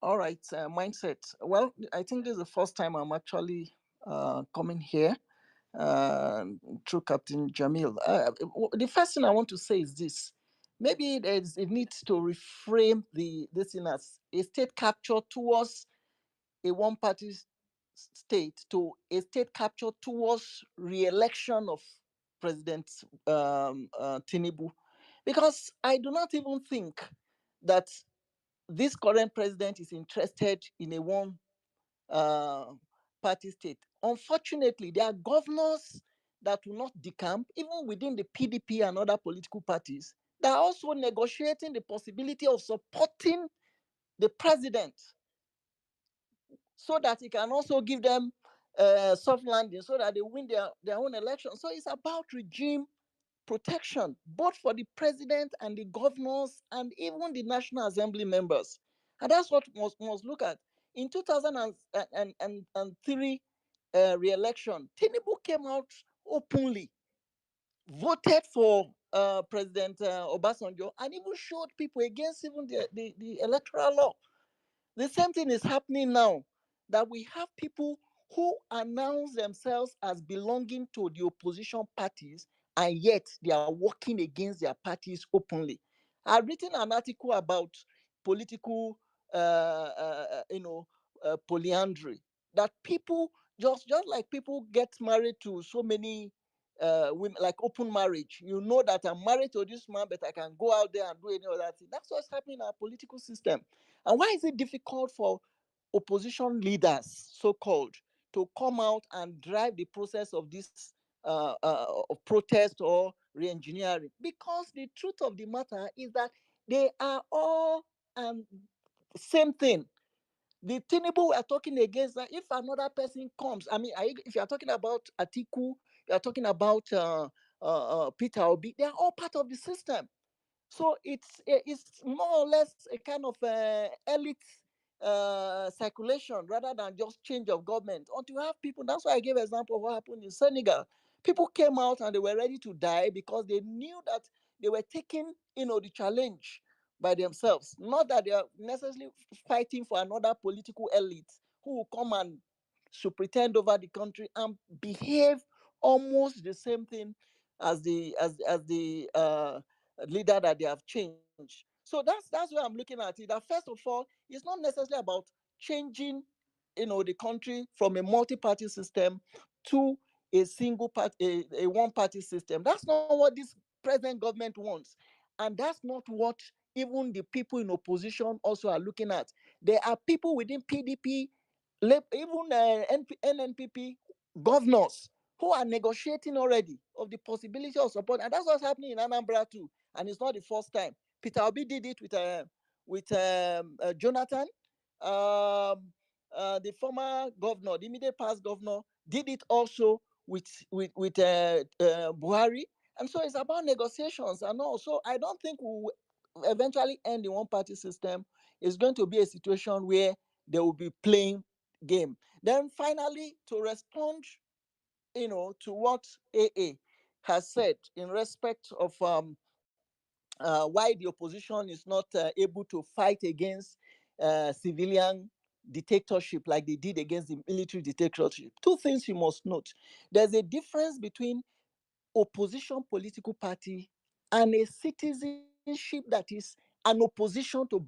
All right, mindset. Well, I think this is the first time I'm actually coming here uh, through Captain Jamil. The first thing I want to say is this: maybe it needs to reframe the this thing as a state capture towards a one-party state to a state capture towards re-election of President Tinubu, because I do not even think that this current president is interested in a one uh, party state. Unfortunately, there are governors that will not decamp, even within the PDP and other political parties, that are also negotiating the possibility of supporting the president so that he can also give them soft landing so that they win their own election. So it's about regime protection, both for the president and the governors and even the National Assembly members. And that's what must look at. In 2003 re-election, Tinubu came out openly, voted for President Obasanjo, and even showed people against even the electoral law. The same thing is happening now, that we have people who announce themselves as belonging to the opposition parties, and yet they are working against their parties openly. I've written an article about political, polyandry. That people just like people get married to so many women, like open marriage. You know that I'm married to this man, but I can go out there and do any other thing. That's what's happening in our political system. And why is it difficult for opposition leaders, so called, to come out and drive the process of this of protest or re-engineering? Because the truth of the matter is that they are all same thing. The Tinubu we are talking against, that if another person comes, I mean, if you are talking about Atiku, you are talking about Peter Obi, they are all part of the system. So it's more or less a kind of elite circulation rather than just change of government. Until you have people, that's why I gave example of what happened in Senegal. People came out and they were ready to die because they knew that they were taking, the challenge by themselves. Not that they are necessarily fighting for another political elite who will come and should pretend over the country and behave almost the same thing as the leader that they have changed. So that's where I'm looking at it. That first of all, it's not necessarily about changing, the country from a multi-party system to a single party, a one-party system. That's not what this present government wants, and that's not what even the people in opposition also are looking at. There are people within PDP, even NNPP governors who are negotiating already of the possibility of support, and that's what's happening in Anambra too. And it's not the first time. Peter Obi did it with Jonathan. The former governor, the immediate past governor, did it also with Buhari. And so it's about negotiations and all. So I don't think we will eventually end the one-party system. It's going to be a situation where they will be playing game. Then finally, to respond, to what AA has said in respect of why the opposition is not able to fight against civilian dictatorship like they did against the military dictatorship. Two things you must note. There's a difference between opposition political party and a citizenship that is an opposition to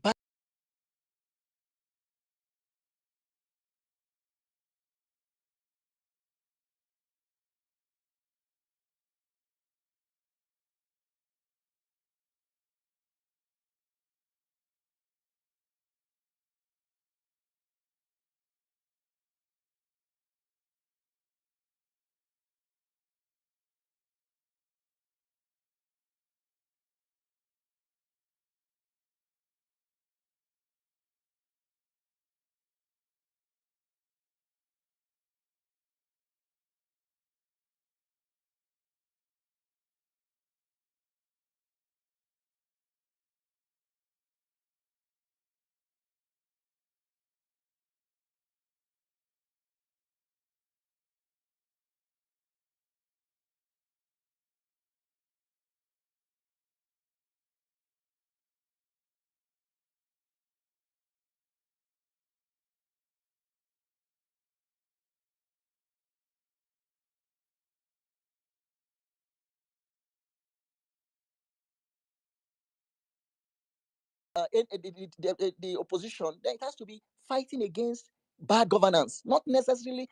the opposition, then it has to be fighting against bad governance, not necessarily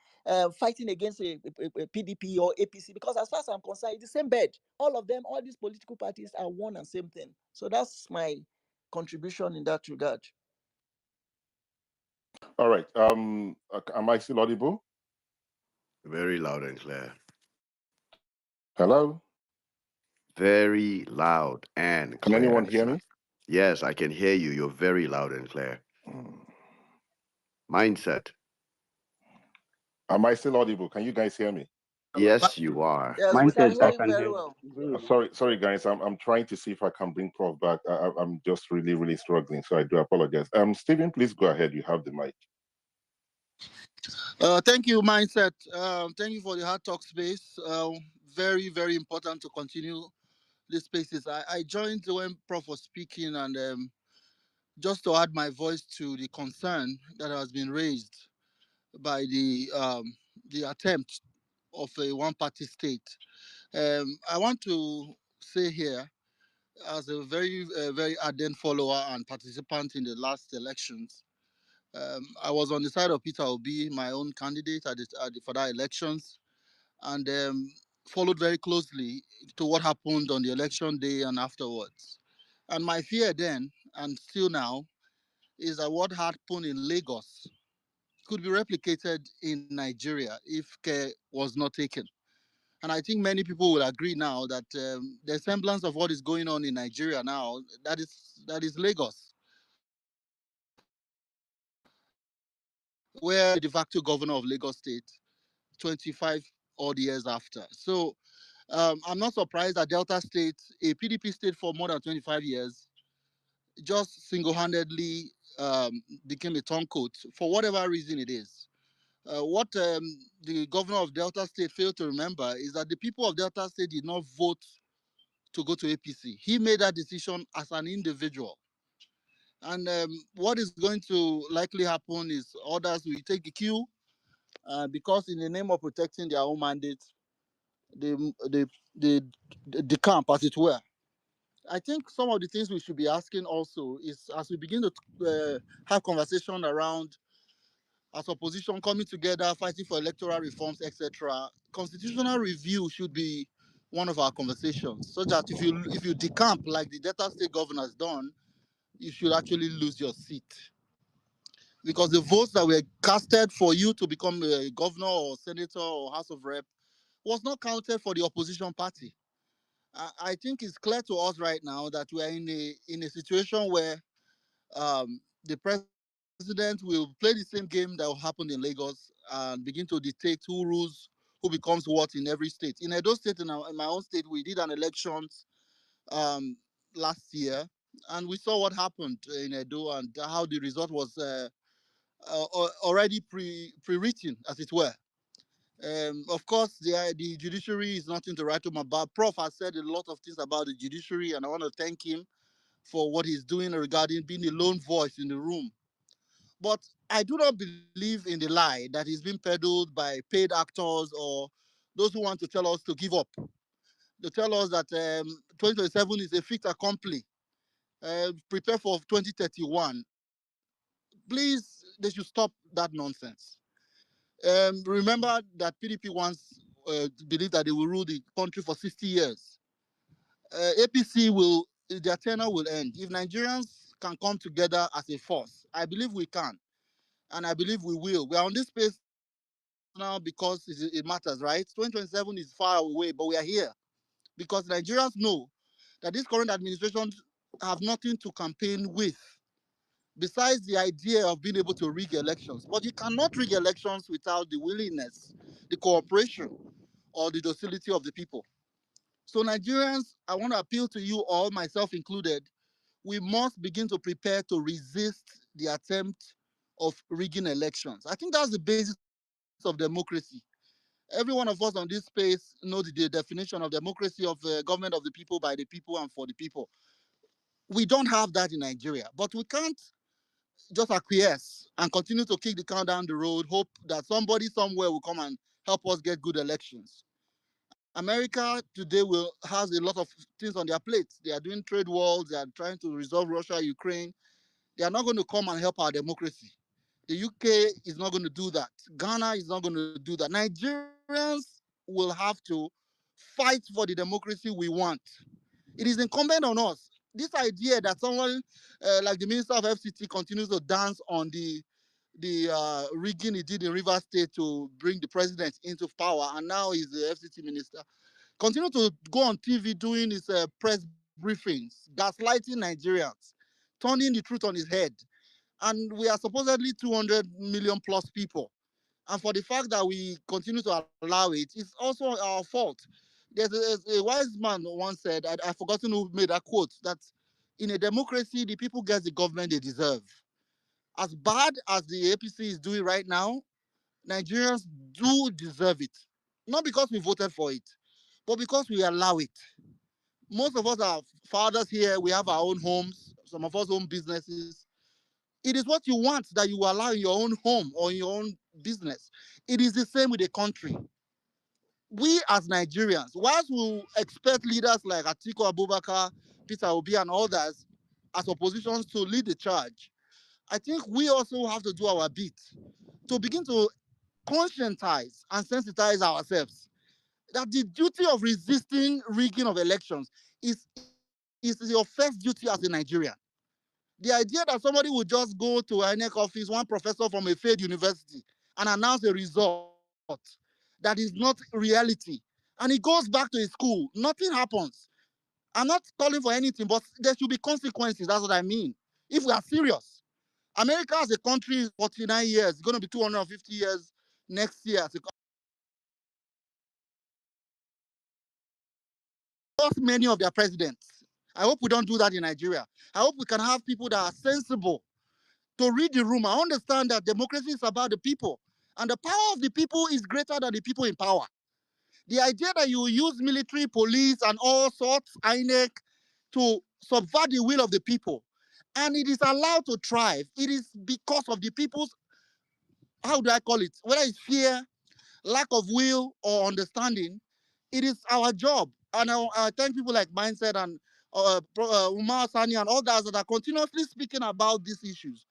fighting against a PDP or APC, because as far as I'm concerned, it's the same bed. All of them, all these political parties are one and same thing. So that's my contribution in that regard. All right. Am I still audible? Very loud and clear. Hello? Very loud and Can anyone clear, hear sir. me? Yes, I can hear you. You're very loud and clear. Hmm. Mindset. Am I still audible? Can you guys hear me? Yes, you are. Yes, we can Mindset, hear I you can very hear well. you. Sorry, guys. I'm trying to see if I can bring Prof back. I'm just really struggling, so I do apologize. Stephen, please go ahead. You have the mic. Thank you, Mindset. Thank you for the hard talk space. Very, very important to continue these spaces. I joined when Prof was speaking, and just to add my voice to the concern that has been raised by the attempt of a one-party state. I want to say here, as a very ardent follower and participant in the last elections, I was on the side of Peter Obi, my own candidate for that elections, and followed very closely to what happened on the election day and afterwards. And my fear then, and still now, is that what happened in Lagos could be replicated in Nigeria if care was not taken. And I think many people will agree now that the semblance of what is going on in Nigeria now, that is Lagos, where the de facto governor of Lagos State 25 odd years after. So I'm not surprised that Delta State, a PDP state for more than 25 years, just single-handedly became a turncoat for whatever reason it is. What the governor of Delta State failed to remember is that the people of Delta State did not vote to go to APC. He made that decision as an individual. And what is going to likely happen is others will take the cue because, in the name of protecting their own mandate, the, the, the camp, as it were. I think some of the things we should be asking also is, as we begin to have conversation around as opposition coming together, fighting for electoral reforms, etc., constitutional review should be one of our conversations, so that if you decamp like the Delta State governor has done, you should actually lose your seat. Because the votes that were casted for you to become a governor or senator or House of Rep was not counted for the opposition party. I think it's clear to us right now that we are in a situation where the president will play the same game that happened in Lagos and begin to dictate who rules, who becomes what in every state. In Edo State, in my own state, we did an elections um, last year, and we saw what happened in Edo and how the result was already pre-written, as it were. Of course, the judiciary is nothing to write home about. Prof has said a lot of things about the judiciary, and I want to thank him for what he's doing regarding being a lone voice in the room. But I do not believe in the lie that is being peddled by paid actors or those who want to tell us to give up. They tell us that 2027 is a fait accompli. Prepare for 2031. Please, they should stop that nonsense. Remember that PDP once believed that they will rule the country for 60 years. APC will, their tenure will end. If Nigerians can come together as a force, I believe we can. And I believe we will. We are on this space now because it matters, right? 2027 is far away, but we are here because Nigerians know that this current administration have nothing to campaign with besides the idea of being able to rig elections. But you cannot rig elections without the willingness, the cooperation, or the docility of the people. So, Nigerians, I want to appeal to you all, myself included. We must begin to prepare to resist the attempt of rigging elections. I think that's the basis of democracy. Every one of us on this space know the definition of democracy of government of the people, by the people, and for the people. We don't have that in Nigeria, but we can't just acquiesce and continue to kick the can down the road, hope that somebody somewhere will come and help us get good elections. America today will has a lot of things on their plate. They are doing trade wars. They are trying to resolve Russia, Ukraine. They are not going to come and help our democracy. The UK is not going to do that. Ghana is not going to do that. Nigerians will have to fight for the democracy we want. It is incumbent on us. This idea that someone like the Minister of FCT continues to dance on the rigging he did in Rivers State to bring the president into power, and now he's the FCT minister. Continue to go on TV doing his press briefings, gaslighting Nigerians, turning the truth on his head. And we are supposedly 200 million plus people. And for the fact that we continue to allow it, it's also our fault. There's a wise man once said, I've forgotten who made that quote, that in a democracy, the people get the government they deserve. As bad as the APC is doing right now, Nigerians do deserve it. Not because we voted for it, but because we allow it. Most of us are fathers here. We have our own homes. Some of us own businesses. It is what you want that you allow in your own home or in your own business. It is the same with the country. We as Nigerians, whilst we expect leaders like Atiku Abubakar, Peter Obi, and others as oppositions to lead the charge, I think we also have to do our bit to begin to conscientize and sensitize ourselves that the duty of resisting rigging of elections is your first duty as a Nigerian. The idea that somebody would just go to INEC office, one professor from a failed university, and announce a result that is not reality, and he goes back to his school, nothing happens. I'm not calling for anything, but there should be consequences. That's what I mean. If we are serious, America as a country is 49 years, it's going to be 250 years next year. Lost many of their presidents. I hope we don't do that in Nigeria. I hope we can have people that are sensible to read the room and understand that democracy is about the people. And the power of the people is greater than the people in power. The idea that you use military, police, and all sorts, INEC, to subvert the will of the people, and it is allowed to thrive, it is because of the people's, how do I call it? Whether it's fear, lack of will, or understanding, it is our job. And I thank people like MindSet and Umar Sani and others that are continuously speaking about these issues.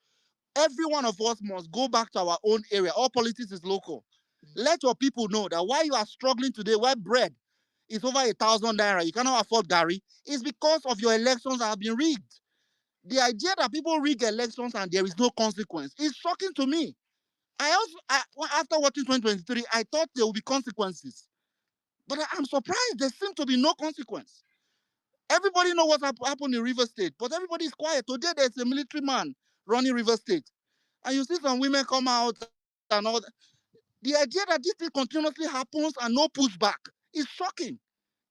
Every one of us must go back to our own area. All politics is local. Let your people know that why you are struggling today, why bread is over 1,000 naira, you cannot afford Gary, is because of your elections that have been rigged. The idea that people rig elections and there is no consequence is shocking to me. After watching 2023, I thought there would be consequences. But I'm surprised there seems to be no consequence. Everybody knows what happened in River State, but everybody is quiet. Today, there's a military man running River State. And you see some women come out and all that. The idea that this thing continuously happens and no pushback is shocking.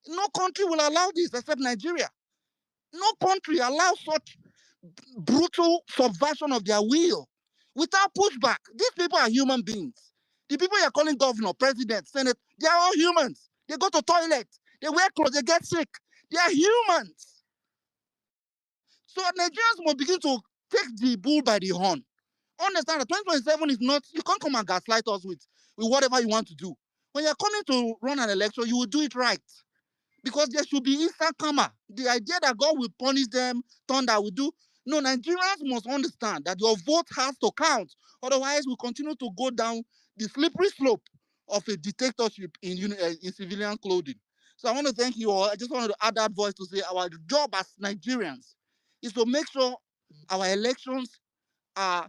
No country will allow this except Nigeria. No country allows such brutal subversion of their will without pushback. These people are human beings. The people you're calling governor, president, senate, they are all humans. They go to toilet, they wear clothes, they get sick. They are humans. So Nigerians must begin to take the bull by the horn. Understand that 2027 is not, you can't come and gaslight us with whatever you want to do. When you're coming to run an election, you will do it right. Because there should be instant karma. The idea that God will punish them, thunder will do. No, Nigerians must understand that your vote has to count. Otherwise, we continue to go down the slippery slope of a dictatorship in civilian clothing. So I want to thank you all. I just wanted to add that voice to say our job as Nigerians is to make sure our elections are,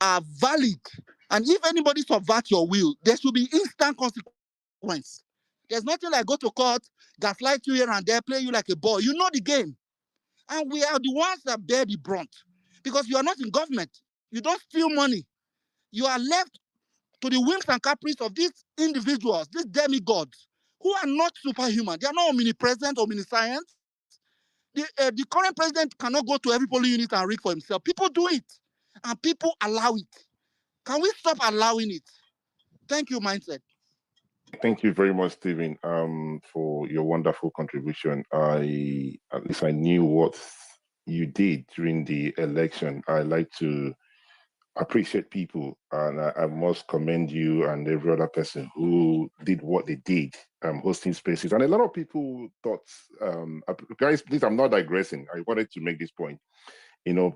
are valid. And if anybody subverts your will, there should be instant consequence. There's nothing like go to court, gaslight you here and there, play you like a boy. You know the game. And we are the ones that bear the brunt. Because you are not in government. You don't steal money. You are left to the whims and caprice of these individuals, these demigods, who are not superhuman. They are not omnipresent, omniscient. The current president cannot go to every polling unit and rig for himself. People do it. And people allow it. Can we stop allowing it? Thank you, Mindset. Thank you very much, Stephen, for your wonderful contribution. At least I knew what you did during the election. I like to appreciate people, and I must commend you and every other person who did what they did, hosting spaces. And a lot of people thought, guys, please, I'm not digressing. I wanted to make this point.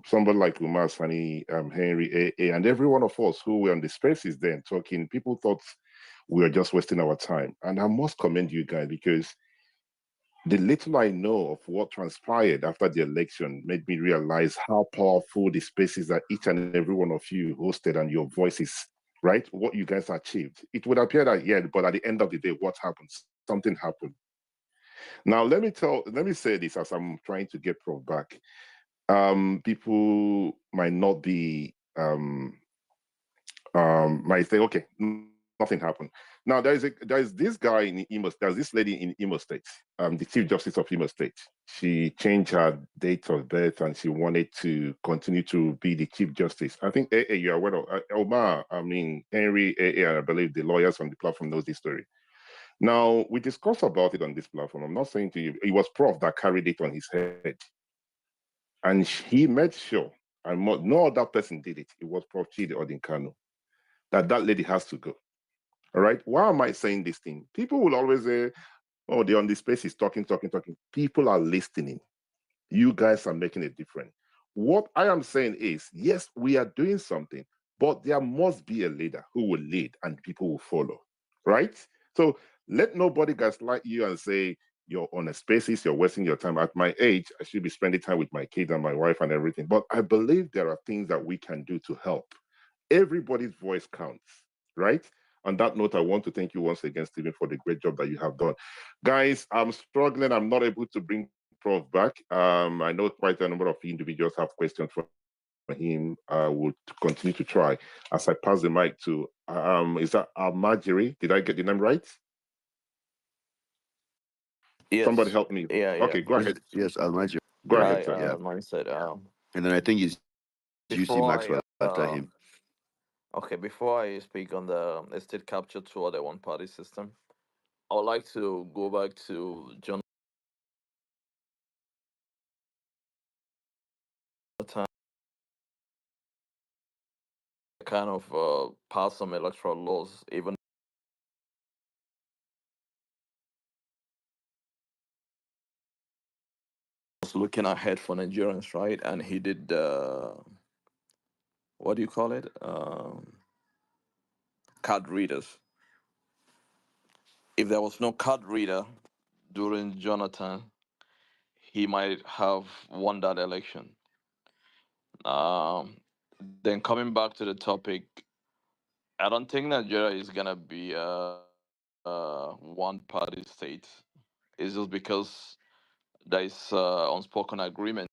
Somebody like Umar Sani, Henry, and every one of us who were on the spaces then talking, people thought we were just wasting our time. And I must commend you guys, because the little I know of what transpired after the election made me realize how powerful the spaces that each and every one of you hosted and your voices, right? What you guys achieved. It would appear that, yeah, but at the end of the day, what happened? Something happened. Now, let me say this as I'm trying to get Prof back. People might not be might say, okay, nothing happened. Now there is this guy in Imo. There's this lady in Imo State, the Chief Justice of Imo State. She changed her date of birth and she wanted to continue to be the Chief Justice. I think you're aware of Omar. I mean Henry and I believe the lawyers on the platform knows this story. Now we discussed about it on this platform. I'm not saying to you, it was Prof that carried it on his head, and he made sure, and no other person did it. It was Prof Chidi Odinkano, that lady has to go. All right. Why am I saying this thing? People will always say, oh, they're on the space, is talking, talking, talking. People are listening. You guys are making it different. What I am saying is, yes, we are doing something, but there must be a leader who will lead and people will follow. Right? So let nobody gaslight you and say, you're on a spaces, you're wasting your time. At my age, I should be spending time with my kids and my wife and everything. But I believe there are things that we can do to help. Everybody's voice counts, right? On that note, I want to thank you once again, Stephen, for the great job that you have done. Guys, I'm struggling. I'm not able to bring Prof back. I know quite a number of individuals have questions for him. I will continue to try. As I pass the mic to, is that Marjorie? Did I get the name right? Somebody Yes. help me. Yeah, yeah. Okay, go ahead. Yes, Almajiri. Go Yeah, ahead, Hi, sir. yeah. mindset. And then I think it's UC Before I Maxwell after him. okay, before I speak on the estate capture tour, the one party system, I would like to go back to Jonathan, kind of pass some electoral laws, even was looking ahead for Nigerians, right? And he did what do you call it? Card readers. If there was no card reader during Jonathan, he might have won that election. Then coming back to the topic, I don't think Nigeria is gonna be a one party state. It's just because there is unspoken agreement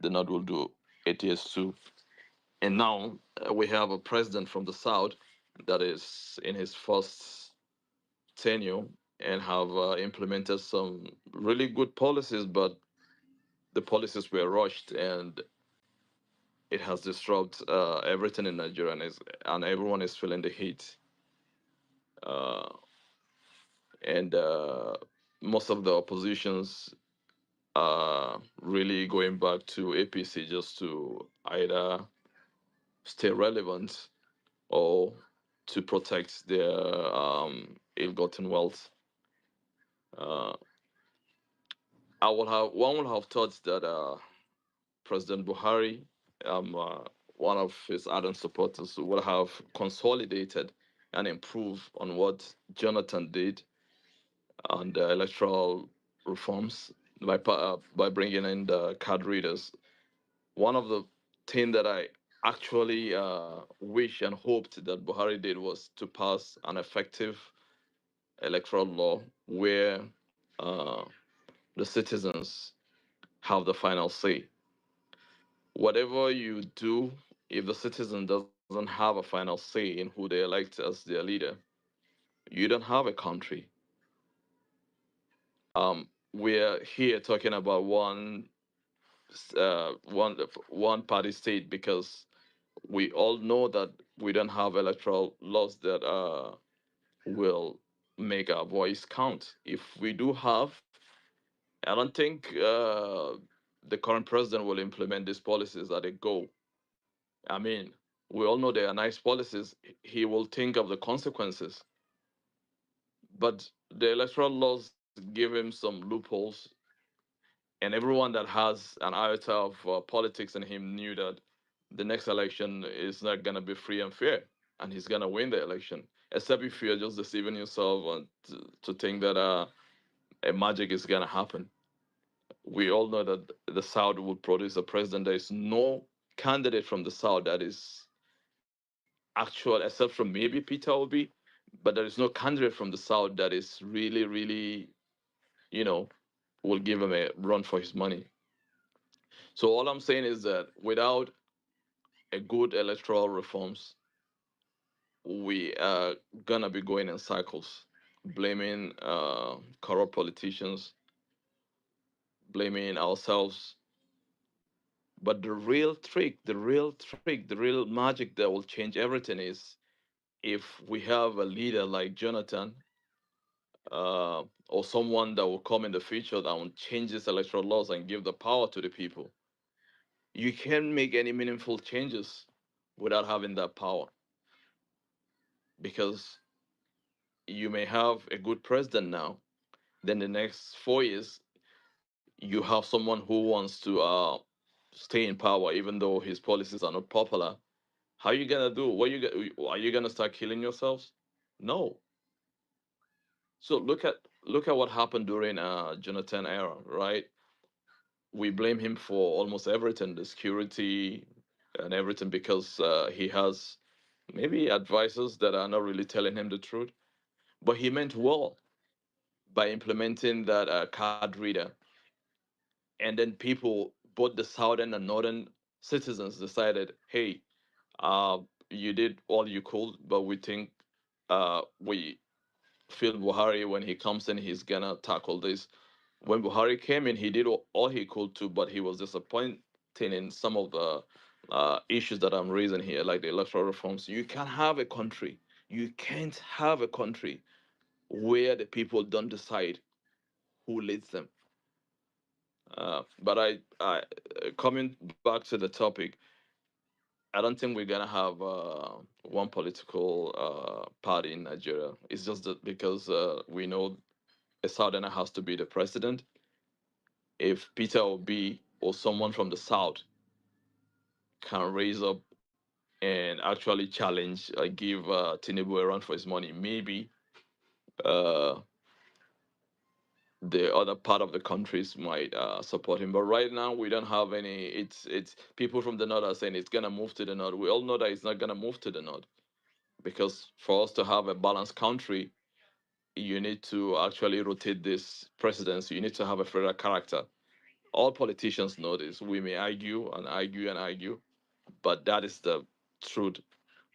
the North will do 8 years too. And now we have a president from the South that is in his first tenure and have implemented some really good policies, but the policies were rushed and it has disrupted everything in Nigeria, and everyone is feeling the heat. Uh, and most of the oppositions are really going back to APC just to either stay relevant or to protect their ill-gotten wealth. Uh, I would have one would have thought that President Buhari, one of his ardent supporters, would have consolidated and improved on what Jonathan did on the electoral reforms by bringing in the card readers. One of the things that I actually wish and hoped that Buhari did was to pass an effective electoral law where uh, the citizens have the final say. Whatever you do, if the citizen doesn't have a final say in who they elect as their leader, you don't have a country. We're here talking about one party state because we all know that we don't have electoral laws that will make our voice count. If we do have, I don't think the current president will implement these policies at a go. I mean, we all know they are nice policies. He will think of the consequences, but the electoral laws give him some loopholes, and everyone that has an iota of politics in him knew that the next election is not going to be free and fair, and he's going to win the election. Except if you're just deceiving yourself and to think that a magic is going to happen. We all know that the South will produce a president. There is no candidate from the South that is actual, except from maybe Peter Obi, but there is no candidate from the South that is really, really, you know, will give him a run for his money. So all I'm saying is that without a good electoral reforms, we are gonna be going in cycles, blaming corrupt politicians, blaming ourselves. But the real trick, the real magic that will change everything is if we have a leader like Jonathan, or someone that will come in the future that will change these electoral laws and give the power to the people. You can't make any meaningful changes without having that power, because you may have a good president now, then the next 4 years you have someone who wants to stay in power even though his policies are not popular. How are you gonna do? Are you gonna start killing yourselves? No. So look at what happened during Jonathan era, right? We blame him for almost everything, the security and everything, because he has maybe advisors that are not really telling him the truth. But he meant well by implementing that card reader, and then people, both the southern and northern citizens, decided, hey, uh, you did all you could, but we think we feel Buhari when he comes in, he's gonna tackle this. When Buhari came in, he did all he could to, but he was disappointing in some of the issues that I'm raising here, like the electoral reforms. You can't have a country. You can't have a country where the people don't decide who leads them. But coming back to the topic, I don't think we're gonna have one political party in Nigeria. It's just that because we know a southerner has to be the president. If Peter Obi or someone from the south can raise up and actually challenge, give Tinubu a run for his money, maybe uh, the other part of the countries might support him. But right now, we don't have any. It's people from the north are saying it's gonna move to the north. We all know that it's not gonna move to the north, because for us to have a balanced country, you need to actually rotate this presidency. You need to have a federal character. All politicians know this. We may argue and argue and argue, but that is the truth.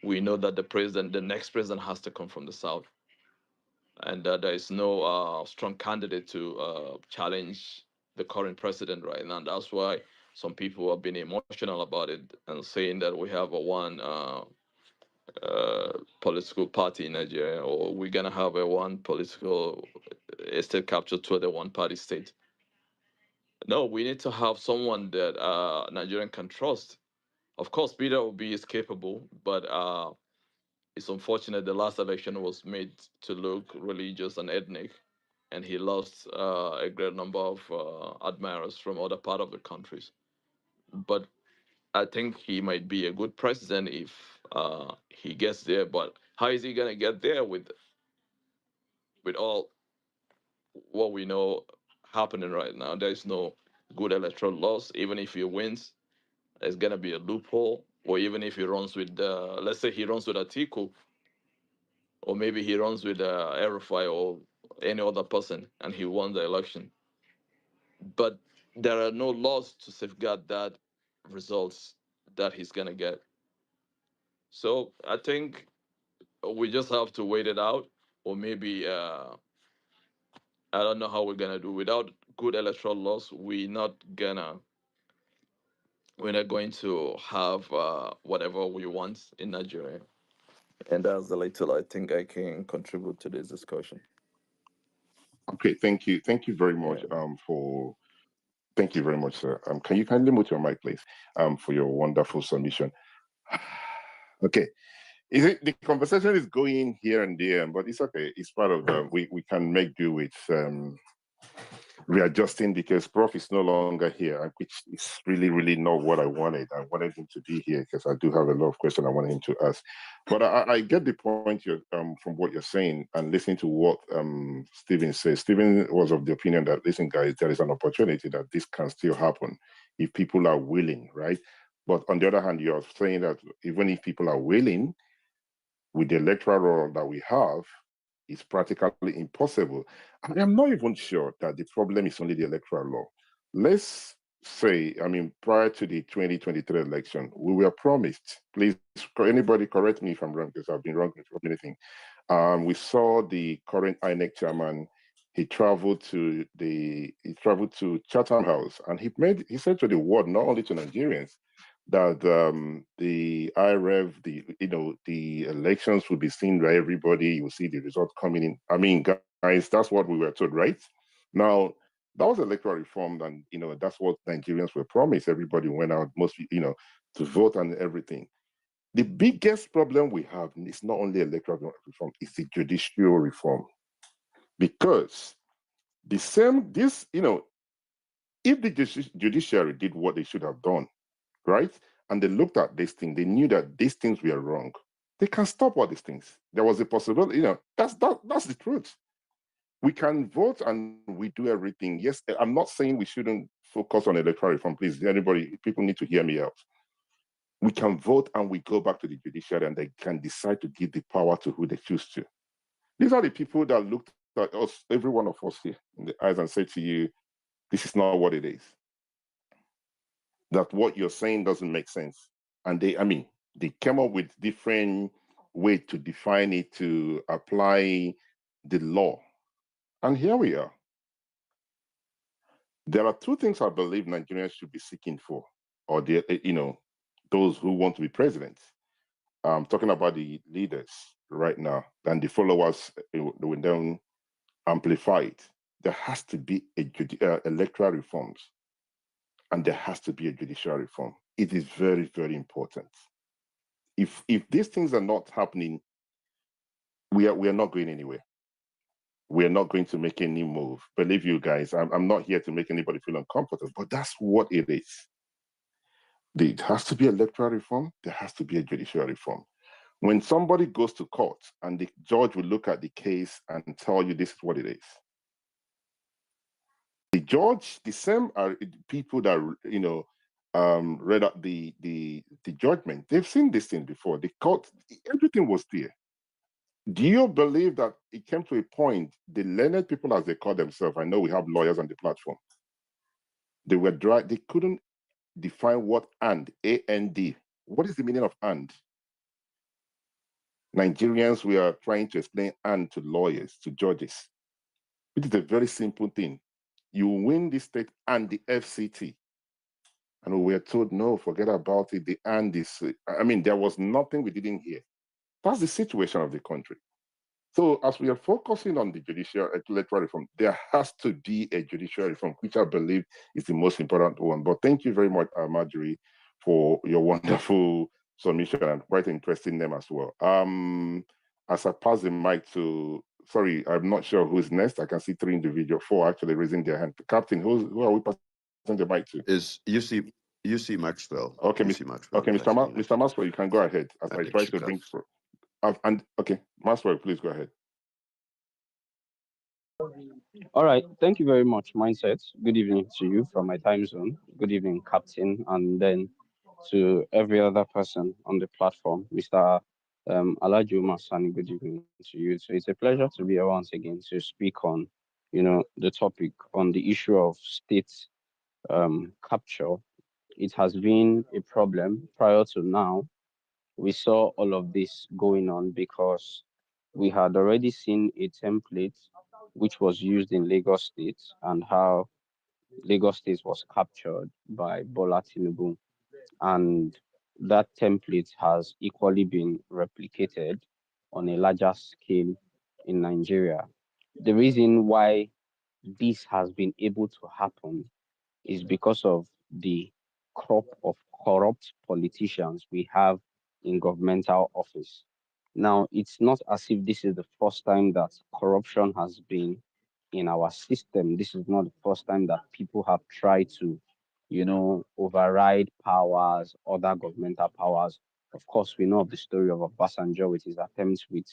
We know that the next president, has to come from the south, and that there is no strong candidate to challenge the current president right now. That's why some people have been emotional about it and saying that we have a one political party in Nigeria, or we're gonna have a one political state captured to the one party state. No, we need to have someone that Nigerian can trust. Of course, Peter Obi is capable, but it's unfortunate the last election was made to look religious and ethnic, and he lost a great number of admirers from other part of the countries. But I think he might be a good president if he gets there. But how is he gonna get there with all what we know happening right now? There is no good electoral laws. Even if he wins, there's gonna be a loophole. Or even if he runs with, let's say he runs with Atiku, or maybe he runs with Erify or any other person, and he won the election. But there are no laws to safeguard that results that he's gonna get. So I think we just have to wait it out, or maybe I don't know how we're gonna do without good electoral laws. We're not going to have whatever we want in Nigeria. And that's the little I think I can contribute to this discussion. Okay, thank you very much for thank you very much, sir. Can you kindly mute your mic, please, for your wonderful submission. Okay, is it the conversation is going here and there, but it's okay. It's part of the we can make do with readjusting because Prof is no longer here, which is really not what I wanted. I wanted him to be here because I do have a lot of questions I wanted him to ask. But I get the point from what you're saying and listening to what Stephen says. Stephen was of the opinion that, listen, guys, there is an opportunity that this can still happen if people are willing, right? But on the other hand, you're saying that even if people are willing, with the electoral law that we have, it's practically impossible. I am not even sure that the problem is only the electoral law. Let's say, I mean, prior to the 2023 election, we were promised, please, anybody correct me if I'm wrong, because I've been wrong with anything. We saw the current INEC chairman, he traveled to Chatham House, and he said to the world, not only to Nigerians, that the IREV, the elections will be seen by everybody. You will see the results coming in. I mean, guys, that's what we were told, right? Now, that was electoral reform, and that's what Nigerians were promised. Everybody went out, to vote and everything. The biggest problem we have is not only electoral reform; it's the judicial reform, because if the judiciary did what they should have done, right? And they looked at this thing, they knew that these things were wrong. They can stop all these things. There was a possibility, that's the truth. We can vote and we do everything. Yes, I'm not saying we shouldn't focus on electoral reform. Please, people need to hear me out. We can vote and we go back to the judiciary and they can decide to give the power to who they choose to. These are the people that looked at us, every one of us here, in the eyes and said to you, this is not what it is. That what you're saying doesn't make sense. And they came up with different way to define it, to apply the law. And here we are. There are two things I believe Nigerians should be seeking for, or those who want to be president. I'm talking about the leaders right now, and the followers will then amplify it. There has to be electoral reforms, and there has to be a judicial reform. It is very important. If these things are not happening, we are not going anywhere. We are not going to make any move. Believe you guys, I'm not here to make anybody feel uncomfortable, but that's what it is. There has to be electoral reform. There has to be a judicial reform. When somebody goes to court and the judge will look at the case and tell you this is what it is. The judge, the same are people that read out the judgment. They've seen this thing before. The court, everything was there. Do you believe that it came to a point, the learned people, as they call themselves, I know we have lawyers on the platform, they were dry, they couldn't define what A-N-D. What is the meaning of and? Nigerians, we are trying to explain and to lawyers, to judges. It is a very simple thing. You win the state and the FCT. And we were told, no, forget about it. The and is, there was nothing we didn't hear. That's the situation of the country. So as we are focusing on the judicial electoral reform, there has to be a judicial reform, which I believe is the most important one. But thank you very much, Marjorie, for your wonderful submission and quite interesting name as well. As I pass the mic to, sorry, I'm not sure who's next. I can see four actually raising their hand. Captain, who are we passing the mic to? Is UC Maxwell. Okay, Maxwell. Okay, Mr. Maxwell, you can go ahead as I try to bring through. Okay, Maxwell, please go ahead. All right. Thank you very much, Mindset. Good evening to you from my time zone. Good evening, Captain, and then to every other person on the platform, Mr. Alaju Masani. Good evening to you. So it's a pleasure to be here once again to speak on, the topic on the issue of state capture. It has been a problem prior to now. We saw all of this going on because we had already seen a template which was used in Lagos State and how Lagos State was captured by Bola Tinubu. And that template has equally been replicated on a larger scale in Nigeria. The reason why this has been able to happen is because of the crop of corrupt politicians we have in governmental office. Now, it's not as if this is the first time that corruption has been in our system. This is not the first time that people have tried to, override powers, other governmental powers. Of course, we know of the story of Obasanjo with his attempts with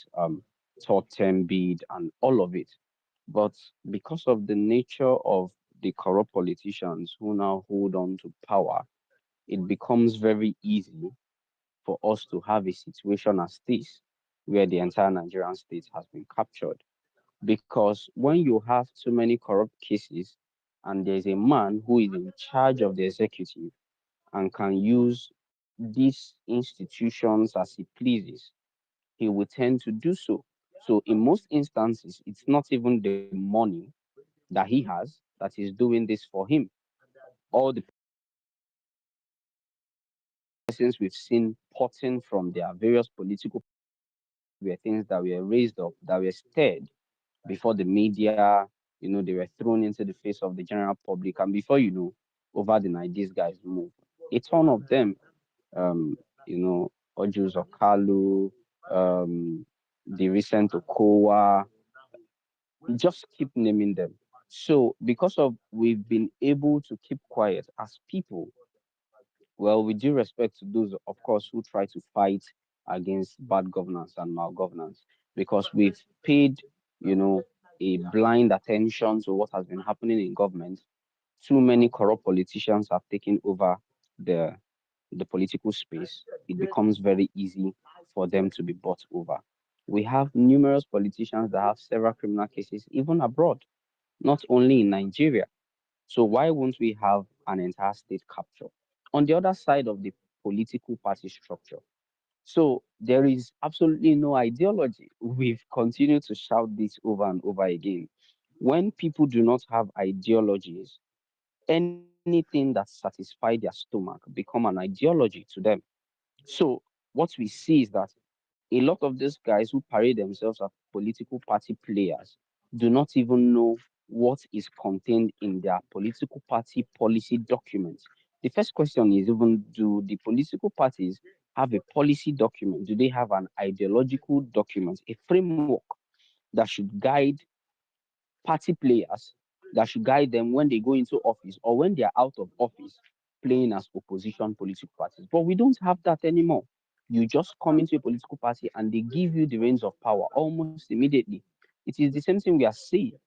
third term bid and all of it. But because of the nature of the corrupt politicians who now hold on to power, it becomes very easy for us to have a situation as this, where the entire Nigerian state has been captured. Because when you have too many corrupt cases and there's a man who is in charge of the executive and can use these institutions as he pleases, he will tend to do so. So in most instances, it's not even the money that he has that is doing this for him. All the persons we've seen potting from their various political were things that were raised up, that were stirred before the media, they were thrown into the face of the general public. And before you know, over the night, these guys move. A ton of them, um, Ojus Okalu, um, the recent Okowa, just keep naming them. So because of we've been able to keep quiet as people, well, with due respect to those, of course, who try to fight against bad governance and malgovernance, because we've paid, you know, a blind attention to what has been happening in government. Too many corrupt politicians have taken over the the political space. It becomes very easy for them to be bought over. We have numerous politicians that have several criminal cases, even abroad, not only in Nigeria. So why won't we have an entire state capture? On the other side of the political party structure. So there is absolutely no ideology. We've continued to shout this over and over again. When people do not have ideologies, anything that satisfies their stomach become an ideology to them. So what we see is that a lot of these guys who parade themselves as political party players do not even know what is contained in their political party policy documents. The first question is even, do the political parties have a policy document? Do they have an ideological document, a framework that should guide party players, that should guide them when they go into office or when they are out of office playing as opposition political parties? But we don't have that anymore. You just come into a political party and they give you the reins of power almost immediately. It is the same thing we are seeing.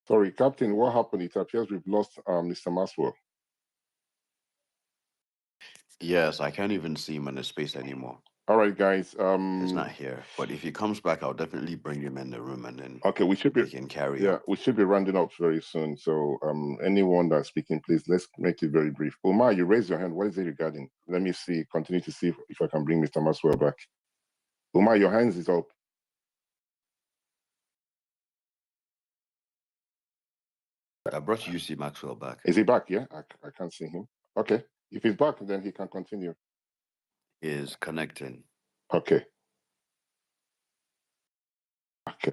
Sorry, Captain, what happened? It appears we've lost Mr. Maswell. Yes, I can't even see him in the space anymore. All right, guys. He's not here. But if he comes back, I'll definitely bring him in the room and then Okay, we should be. we can carry Yeah, on. we should be rounding up very soon. So, anyone that's speaking, please let's make it very brief. Omar, you raised your hand. What is it regarding? Let me see. Continue to see if I can bring Mr. Maswell back. Omar, your hands is up. I brought UC Maxwell back. Is he back? Yeah, I can't see him. Okay, if he's back, then he can continue. Is connecting. Okay. Okay.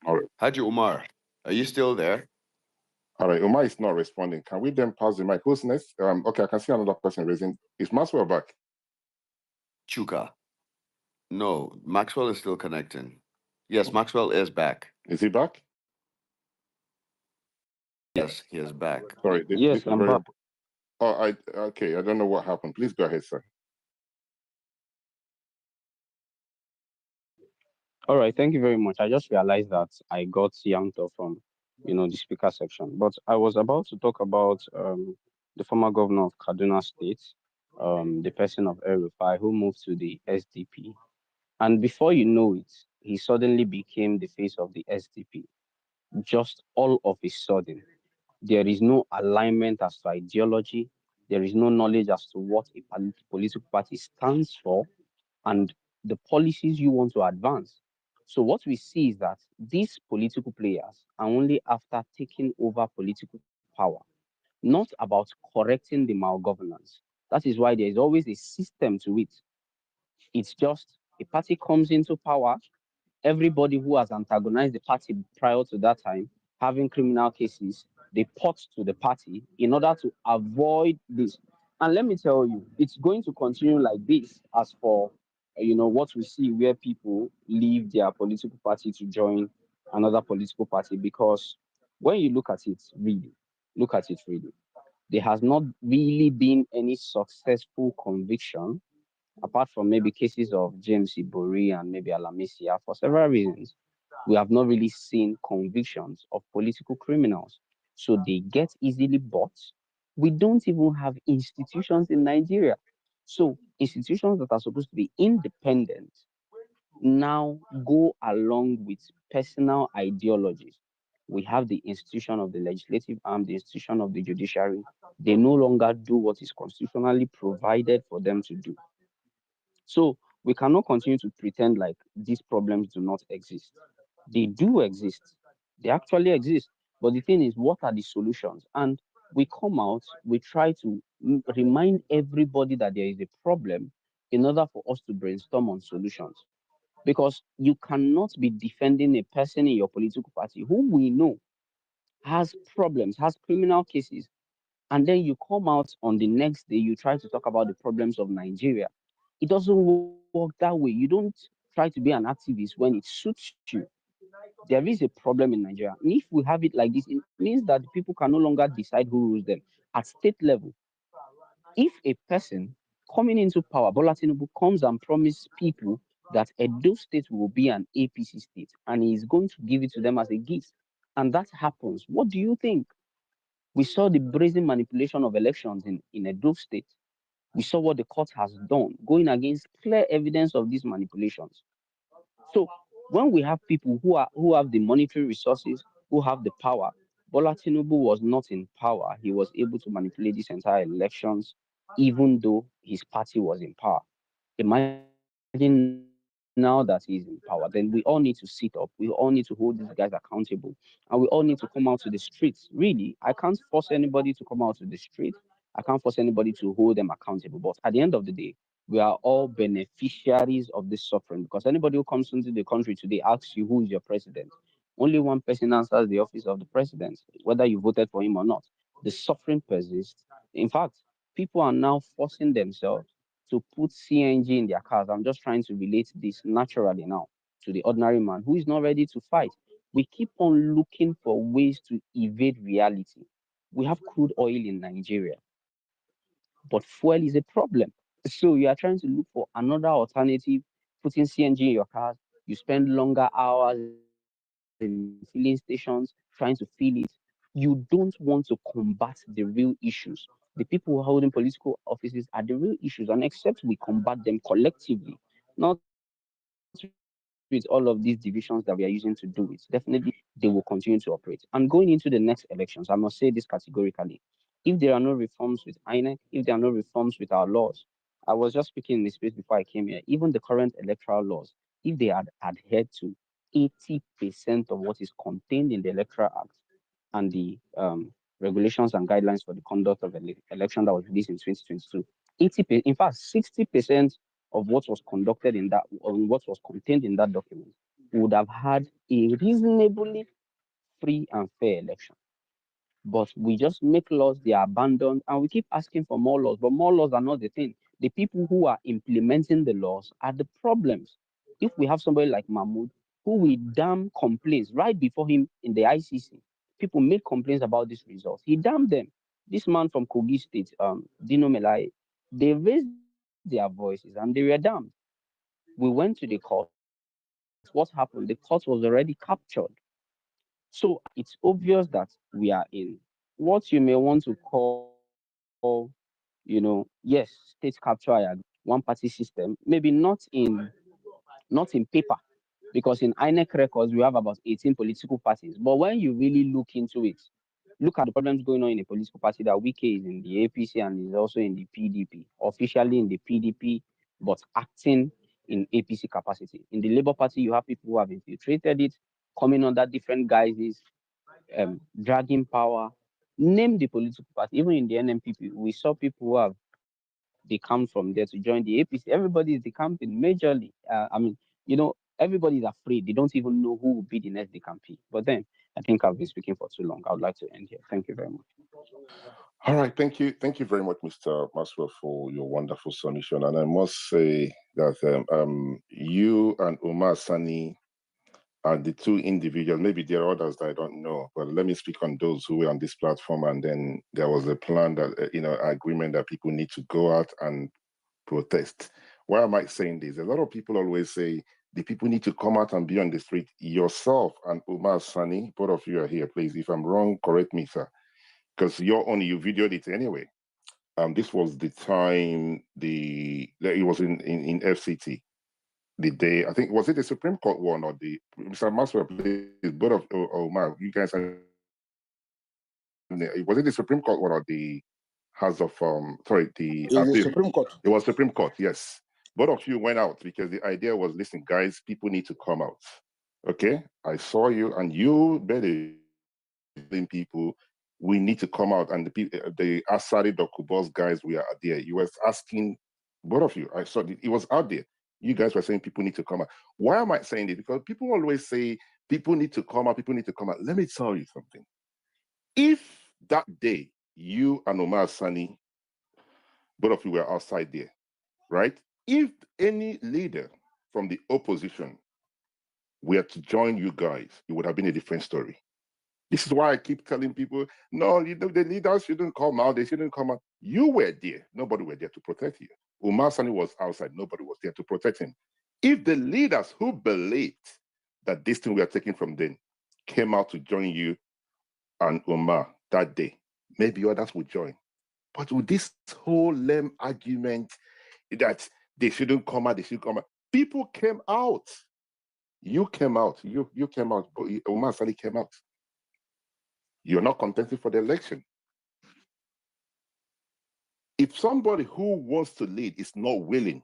All right. Haji Umar, are you still there? All right. Umar is not responding. Can we then pause the mic? Who's next? Okay, I can see another person raising. Is Maxwell back? Chuka. No, Maxwell is still connecting. Yes, Maxwell is back. Is he back? Yes, he is back. Sorry, this Yes, is I'm very. back. Oh, okay. I don't know what happened. Please go ahead, sir. All right, thank you very much. I just realized that I got yanked off from, the speaker section. But I was about to talk about the former governor of Kaduna State, the person of El Rufai, who moved to the SDP. And before you know it, he suddenly became the face of the SDP. Just all of a sudden, there is no alignment as to ideology. There is no knowledge as to what a political party stands for and the policies you want to advance. So what we see is that these political players are only after taking over political power, not about correcting the malgovernance. That is why there is always a system to it. It's just a party comes into power, everybody who has antagonized the party prior to that time, having criminal cases, they pot to the party in order to avoid this. And let me tell you, it's going to continue like this as for what we see where people leave their political party to join another political party. Because when you look at it really, there has not really been any successful conviction apart from maybe cases of James Ibori and maybe Alamisia. For several reasons, we have not really seen convictions of political criminals. So they get easily bought. We don't even have institutions in Nigeria. So institutions that are supposed to be independent now go along with personal ideologies. We have the institution of the legislative arm, the institution of the judiciary. They no longer do what is constitutionally provided for them to do. So we cannot continue to pretend like these problems do not exist. They do exist. They actually exist. But the thing is, what are the solutions? And we come out, we try to remind everybody that there is a problem in order for us to brainstorm on solutions. Because you cannot be defending a person in your political party who we know has problems, has criminal cases, and then you come out on the next day, you try to talk about the problems of Nigeria. It doesn't work that way. You don't try to be an activist when it suits you. There is a problem in Nigeria. And if we have it like this, it means that people can no longer decide who rules them at state level. If a person coming into power, Bola Tinubu, comes and promises people that Edo State will be an APC state and he is going to give it to them as a gift, and that happens, what do you think? We saw the brazen manipulation of elections in Edo State. We saw what the court has done, going against clear evidence of these manipulations. So when we have people who have the monetary resources, who have the power, Bola Tinubu was not in power. He was able to manipulate these entire elections, even though his party was in power. Imagine now that he's in power. Then we all need to sit up. We all need to hold these guys accountable. And we all need to come out to the streets. Really, I can't force anybody to come out to the street. I can't force anybody to hold them accountable. But at the end of the day, we are all beneficiaries of this suffering because anybody who comes into the country today asks you who is your president. Only one person answers the office of the president, whether you voted for him or not. The suffering persists. In fact, people are now forcing themselves to put CNG in their cars. I'm just trying to relate this naturally now to the ordinary man who is not ready to fight. We keep on looking for ways to evade reality. We have crude oil in Nigeria, but fuel is a problem. So you are trying to look for another alternative, putting CNG in your cars. You spend longer hours in filling stations trying to fill it. You don't want to combat the real issues. The people who are holding political offices are the real issues, and except we combat them collectively, not with all of these divisions that we are using to do it, definitely they will continue to operate. And going into the next elections, I must say this categorically. If there are no reforms with INEC, if there are no reforms with our laws, I was just speaking in the space before I came here, even the current electoral laws, if they had adhered to 80% of what is contained in the Electoral Act and the regulations and guidelines for the conduct of election that was released in 2022, 80%, in fact, 60% of what was conducted in that, or what was contained in that document, would have had a reasonably free and fair election. But we just make laws, they are abandoned, and we keep asking for more laws. But more laws are not the thing. The people who are implementing the laws are the problems. If we have somebody like Mahmoud, who will damn complaints right before him in the ICC, people make complaints about these results. He damned them. This man from Kogi State, Dino Melai, they raised their voices and they were damned. We went to the court. What happened? The court was already captured. So it's obvious that we are in what you may want to call, yes, state capture. I agree. One party system, maybe not in paper, because in INEC records we have about 18 political parties. But when you really look into it, look at the problems going on in a political party that Wike is in the APC and is also in the PDP, officially in the PDP, but acting in APC capacity. In the Labour Party, you have people who have infiltrated it, coming under different guises, dragging power. Name the political party. Even in the NMPP, we saw people who have decamped from there to join the APC. Everybody is decamping majorly. I mean, everybody's afraid. They don't even know who will be the next decampee. But then I think I've been speaking for too long. I would like to end here. Thank you very much. All right, thank you very much, Mr. Maxwell, for your wonderful submission. And I must say that you and Umar Sani are the two individuals. Maybe there are others that I don't know, but let me speak on those who were on this platform. And then there was a plan that agreement that people need to go out and protest. Why am I saying this? A lot of people always say the people need to come out and be on the street. Yourself and Umar Sani, both of you are here. Please, if I'm wrong, correct me, sir, because you videoed it anyway. This was the time it was in FCT. The day, I think, was it the Supreme Court one or the Mr. Maxwell, please, both of Omar, you guys are, was it the Supreme Court one or the House of the It's the appeal? Supreme Court. It was Supreme Court, yes. Both of you went out because the idea was, listen, guys, people need to come out. Okay, I saw you, and you better people, we need to come out, and the Asari Dokubos guys, we are there. You was asking, both of you, I saw it was out there. You guys were saying people need to come out. Why am I saying this? Because people always say people need to come out, people need to come out. Let me tell you something. If that day you and Omar Sani, both of you were outside there, right? If any leader from the opposition were to join you guys, it would have been a different story. This is why I keep telling people, no, the leaders shouldn't come out. They shouldn't come out. You were there. Nobody were there to protect you. Umar Sani was outside. Nobody was there to protect him. If the leaders who believed that this thing we are taking from them came out to join you and Umar that day, maybe others would join. But with this whole lame argument that they shouldn't come out, they should come out, people came out. You came out. You came out. Umar Sani came out. You're not contesting for the election. If somebody who wants to lead is not willing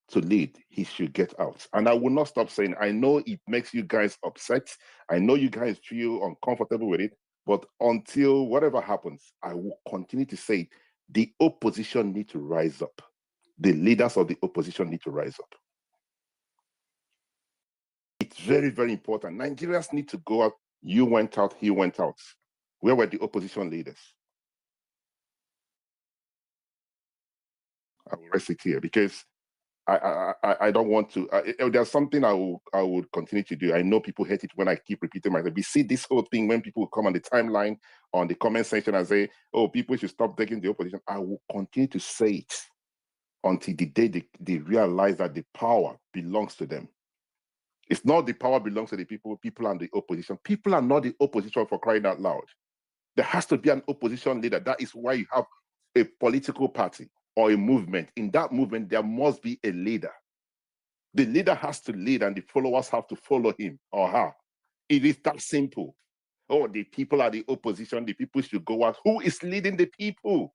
to lead, he should get out. And I will not stop saying, I know it makes you guys upset. I know you guys feel uncomfortable with it. But until whatever happens, I will continue to say the opposition need to rise up. The leaders of the opposition need to rise up. It's very, very important. Nigerians need to go out. You went out, he went out. Where were the opposition leaders? I will rest it here because I don't want to. There's something I would continue to do. I know people hate it when I keep repeating myself. We see this whole thing when people come on the timeline, on the comment section, and say, "Oh, people should stop taking the opposition." I will continue to say it until the day they realize that the power belongs to them. It's not the power belongs to the people. People are the opposition. People are not the opposition, for crying out loud. There has to be an opposition leader. That is why you have a political party or a movement. In that movement, there must be a leader. The leader has to lead and the followers have to follow him or her. It is that simple. Oh, the people are the opposition. The people should go out. Who is leading the people?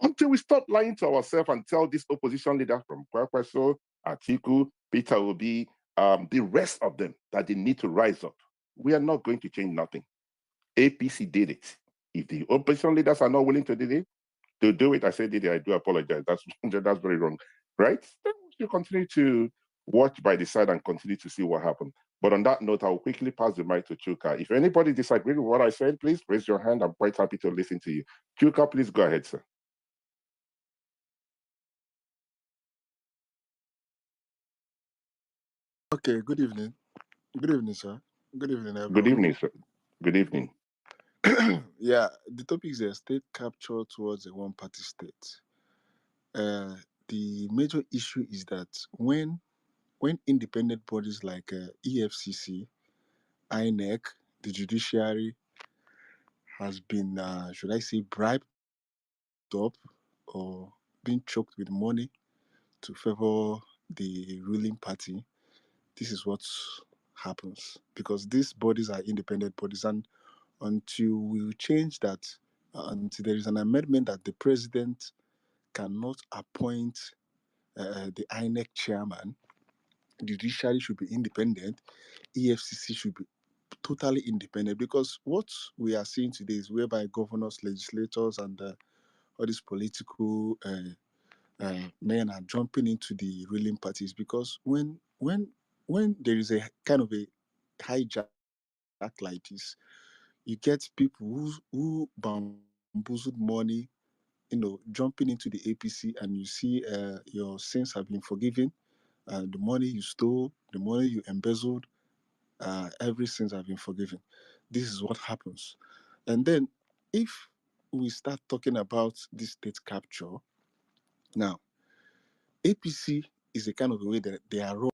Until we stop lying to ourselves and tell this opposition leader from Kwakwaso, Atiku, Peter Obi, the rest of them that they need to rise up. We are not going to change nothing. APC did it. If the opposition leaders are not willing to do it, I said it, I do apologize. That's very wrong, right? You continue to watch by the side and continue to see what happens. But on that note, I'll quickly pass the mic to Chuka. If anybody disagrees with what I said, please raise your hand. I'm quite happy to listen to you. Chuka, please go ahead, sir. Okay, good evening. Good evening, sir. Good evening, Good everyone. evening, sir. Good evening. Yeah, the topic is a state capture towards a one-party state. The major issue is that when independent bodies like EFCC, INEC, the judiciary has been, should I say, bribed up or being choked with money to favor the ruling party, this is what happens because these bodies are independent bodies, and until we change that, until there is an amendment that the president cannot appoint the INEC chairman, the judiciary should be independent, EFCC should be totally independent, because what we are seeing today is whereby governors, legislators, and all these political men are jumping into the ruling parties, because when there is a kind of a hijack like this, you get people who bamboozled money, jumping into the APC, and you see your sins have been forgiven. The money you stole, the money you embezzled, every sins have been forgiven. This is what happens. And then, if we start talking about this state capture, now APC is a kind of a way that they are run.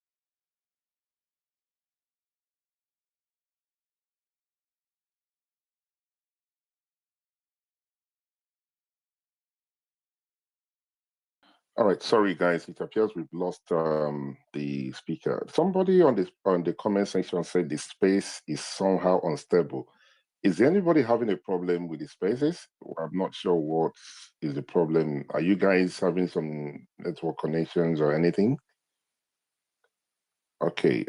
All right, sorry guys, it appears we've lost the speaker. Somebody on the comment section said the space is somehow unstable. Is anybody having a problem with the spaces? I'm not sure what is the problem. Are you guys having some network connections or anything? Okay.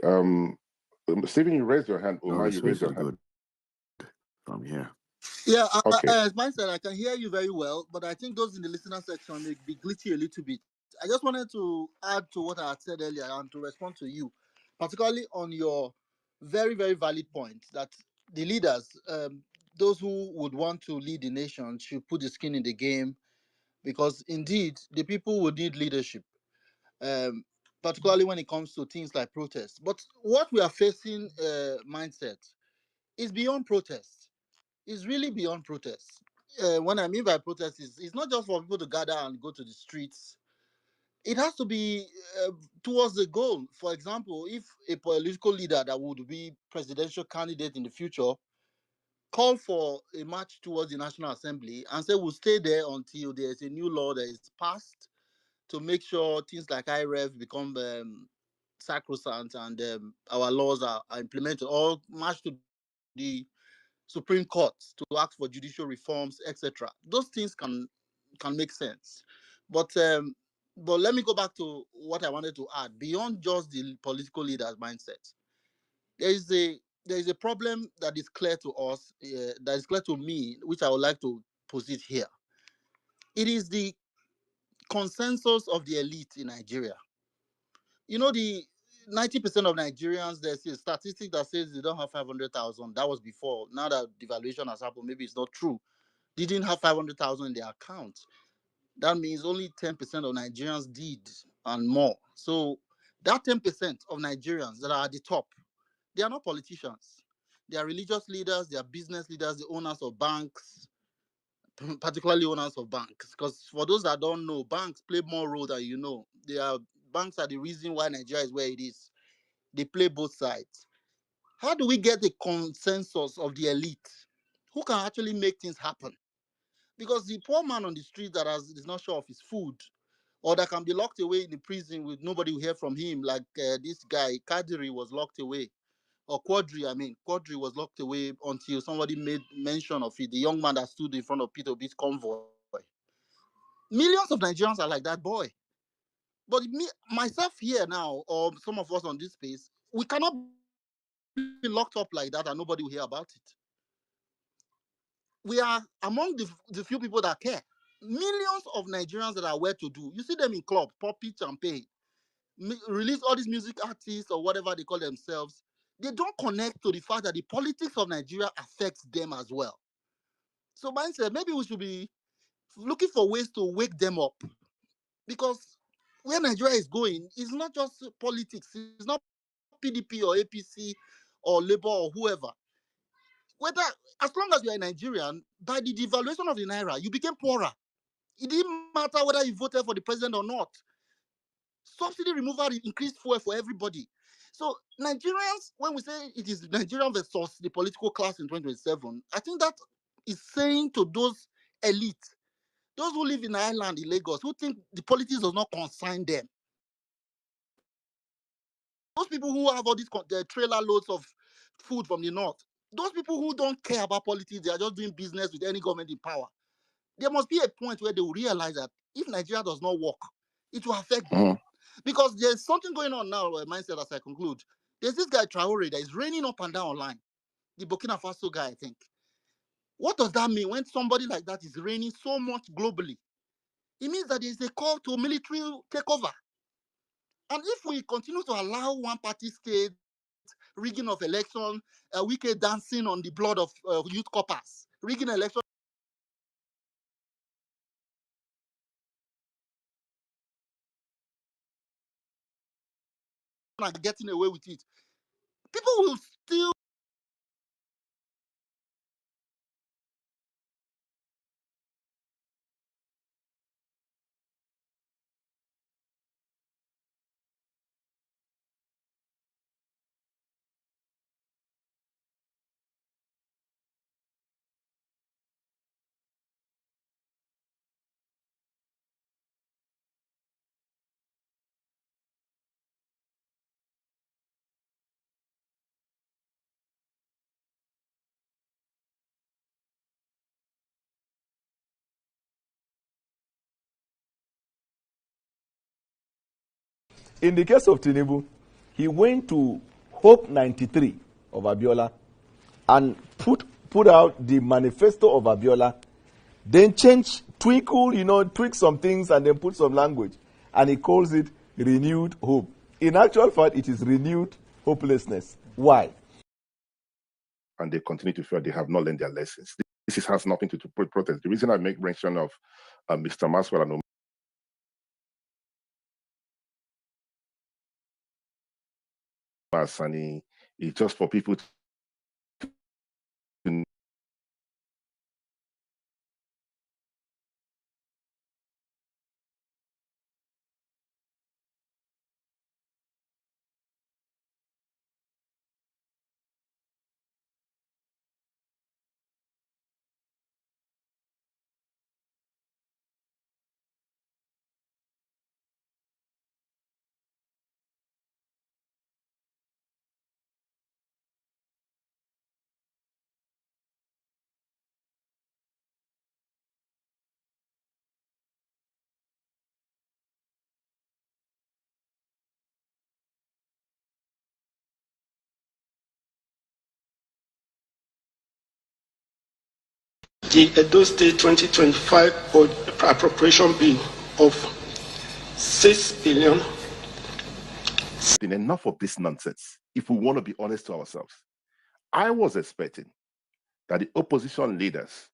Stephen, you raised your hand. No, Umar, the you raised space your is hand. good from here. Yeah, Okay. as mine said, I can hear you very well, but I think those in the listener section may be glitchy a little bit. I just wanted to add to what I had said earlier and to respond to you, particularly on your very, very valid point that the leaders, those who would want to lead the nation, should put the skin in the game, because indeed the people would need leadership, particularly when it comes to things like protests. But what we are facing, mindset, is beyond protest. It's really beyond protest. What I mean by protest is it's not just for people to gather and go to the streets. It has to be towards the goal. For example, if a political leader that would be presidential candidate in the future call for a march towards the National Assembly and say we'll stay there until there's a new law that is passed to make sure things like IREF become sacrosanct, and our laws are implemented, or march to the Supreme Court to ask for judicial reforms, etc. Those things can make sense. But let me go back to what I wanted to add. Beyond just the political leaders' mindset, there is a problem that is clear to us, that is clear to me, which I would like to posit here. It is the consensus of the elite in Nigeria. The 90% of Nigerians, there's a statistic that says they don't have 500,000. That was before. Now that devaluation has happened, maybe it's not true. They didn't have 500,000 in their account. That means only 10% of Nigerians did and more. So that 10% of Nigerians that are at the top, they are not politicians. They are religious leaders, they are business leaders, the owners of banks, particularly owners of banks. Because for those that don't know, banks play more role than you know. Banks are the reason why Nigeria is where it is. They play both sides. How do we get the consensus of the elite who can actually make things happen? Because the poor man on the street that is not sure of his food, or that can be locked away in the prison with nobody will hear from him, like this guy Kadiri was locked away, or Quadri was locked away until somebody made mention of it. The young man that stood in front of Peter Ob's convoy. Millions of Nigerians are like that boy. But myself here now, or some of us on this space, we cannot be locked up like that and nobody will hear about it. We are among the few people that care. Millions of Nigerians that are well to do. You see them in club, popping champagne, release all these music artists or whatever they call themselves. They don't connect to the fact that the politics of Nigeria affects them as well. So mindset, maybe we should be looking for ways to wake them up, because where Nigeria is going is not just politics. It's not PDP or APC or Labour or whoever. Whether, as long as you're a Nigerian, by the devaluation of the naira, you became poorer. It didn't matter whether you voted for the president or not. Subsidy removal increased fuel for everybody. So Nigerians, when we say it is Nigerian versus the political class in 2027, I think that is saying to those elite, those who live in Ireland, in Lagos, who think the politics does not concern them, those people who have all these trailer loads of food from the north, those people who don't care about politics, they are just doing business with any government in power. There must be a point where they will realize that if Nigeria does not work, it will affect them. Mhm. Because there's something going on now, mindset, as I conclude. There's this guy Traore that is raining up and down online, the Burkina Faso guy, I think. What does that mean when somebody like that is reigning so much globally? it means that there is a call to military takeover. And if we continue to allow one party state rigging of election, Wike dancing on the blood of youth coppers, rigging election and getting away with it, people will still In the case of Tinubu, he went to Hope 93 of Abiola and put out the manifesto of Abiola, then tweak some things and then put some language, and he calls it renewed hope. In actual fact, it is renewed hopelessness. Why? And they continue to feel they have not learned their lessons. This has nothing to do with protest. The reason I make mention of Mr. Maxwell and Omar Sani is just for people to the Edo State 2025 appropriation bill of 6 billion. Enough of this nonsense, if we want to be honest to ourselves. I was expecting that the opposition leaders,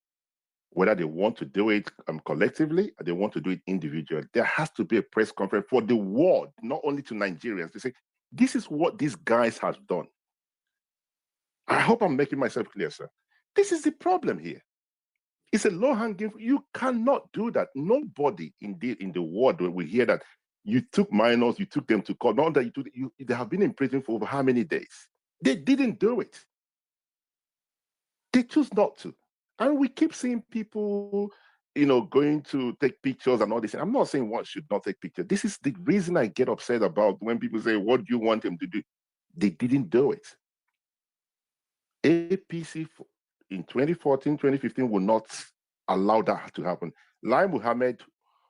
whether they want to do it collectively or they want to do it individually, there has to be a press conference for the world, not only to Nigerians, to say, this is what these guys have done. I hope I'm making myself clear, sir. This is the problem here. It's a low-hanging fruit. You cannot do that. Nobody in the world will hear that you took minors, you took them to court. Not that they have been in prison for over how many days? They didn't do it. They choose not to. And we keep seeing people, going to take pictures and all this. I'm not saying one should not take pictures. This is the reason I get upset about when people say, what do you want them to do? They didn't do it. APC in 2014, 2015 will not allow that to happen. Lai Muhammad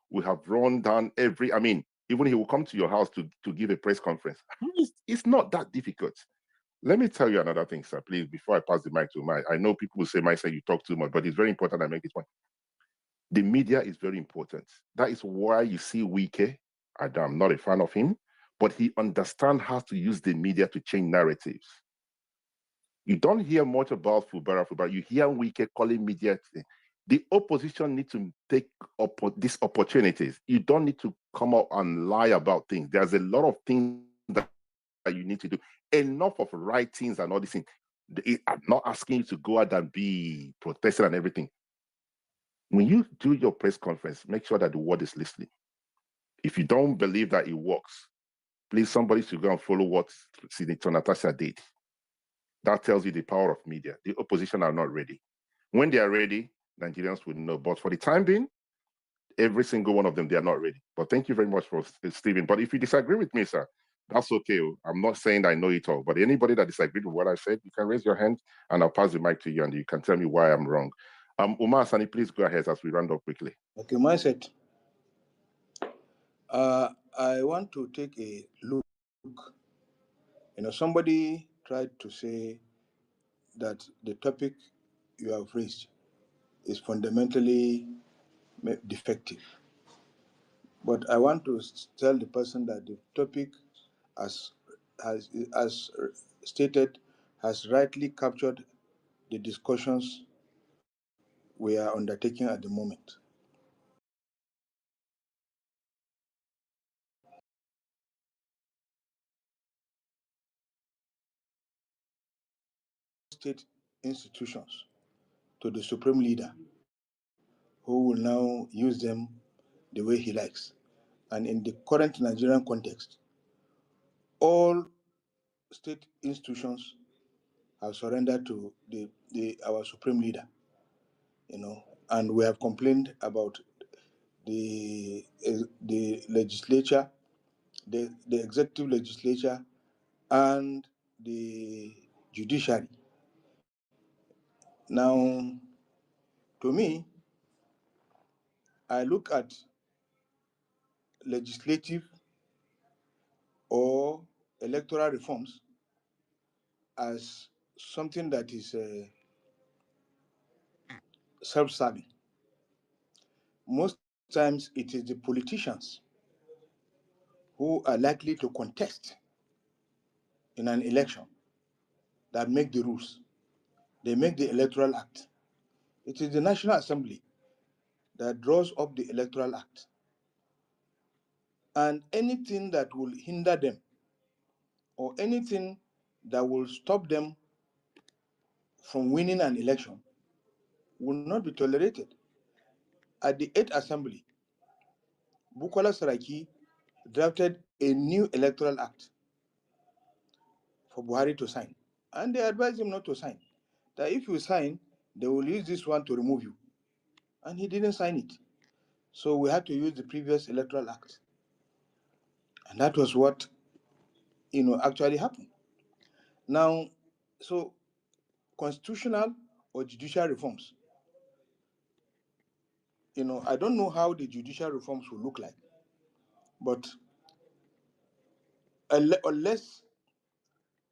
will have run down even he will come to your house to give a press conference. It's not that difficult. Let me tell you another thing, sir, please, before I pass the mic to Mike. I know people will say, Mike, you talk too much, but it's very important I make this point. The media is very important. That is why you see Wike. I'm not a fan of him, but he understands how to use the media to change narratives. You don't hear much about Fubara. You hear Wike calling media. The opposition need to take these opportunities. You don't need to come out and lie about things. There's a lot of things that you need to do. Enough of writings and all these things. I'm not asking you to go out and be protesting and everything. When you do your press conference, make sure that the world is listening. If you don't believe that it works, please, somebody should go and follow what Senator Natasha did. That tells you the power of media. The opposition are not ready. When they are ready, Nigerians will know. But for the time being, every single one of them, they are not ready. But thank you very much for Stephen. But if you disagree with me, sir, that's okay. I'm not saying I know it all. But anybody that disagreed with what I said, you can raise your hand and I'll pass the mic to you and you can tell me why I'm wrong. Umar Sani, please go ahead as we round up quickly. Okay, MindSet. I want to take a look. Somebody tried to say that the topic you have raised is fundamentally defective. But I want to tell the person that the topic, as as stated, has rightly captured the discussions we are undertaking at the moment. State institutions to the supreme leader, who will now use them the way he likes. And in the current Nigerian context, all state institutions have surrendered to our supreme leader, and we have complained about the legislature, the executive legislature, and the judiciary. Now, to me, I look at legislative or electoral reforms as something that is self-serving. Most times, it is the politicians who are likely to contest in an election that make the rules. They make the Electoral Act. It is the National Assembly that draws up the Electoral Act. And anything that will hinder them or anything that will stop them from winning an election will not be tolerated. At the 8th Assembly, Bukola Saraki drafted a new Electoral Act for Buhari to sign. And they advised him not to sign. That if you sign, they will use this one to remove you. And he didn't sign it. So we had to use the previous Electoral Act. And that was what actually happened. Now, so constitutional or judicial reforms, I don't know how the judicial reforms will look like, but unless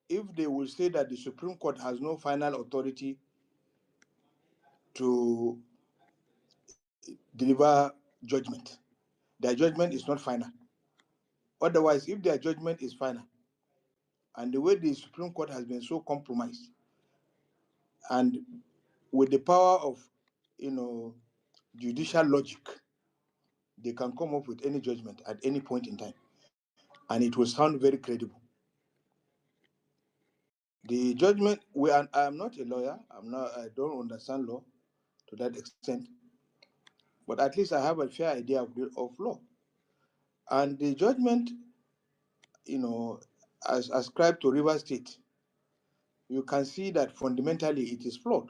if they will say that the Supreme Court has no final authority to deliver judgment, their judgment is not final. Otherwise, if their judgment is final, and the way the Supreme Court has been so compromised, and with the power of judicial logic, they can come up with any judgment at any point in time, and it will sound very credible. The judgment, I am not a lawyer, I don't understand law to that extent, but at least I have a fair idea of law. And the judgment, as ascribed to River State, you can see that fundamentally it is flawed.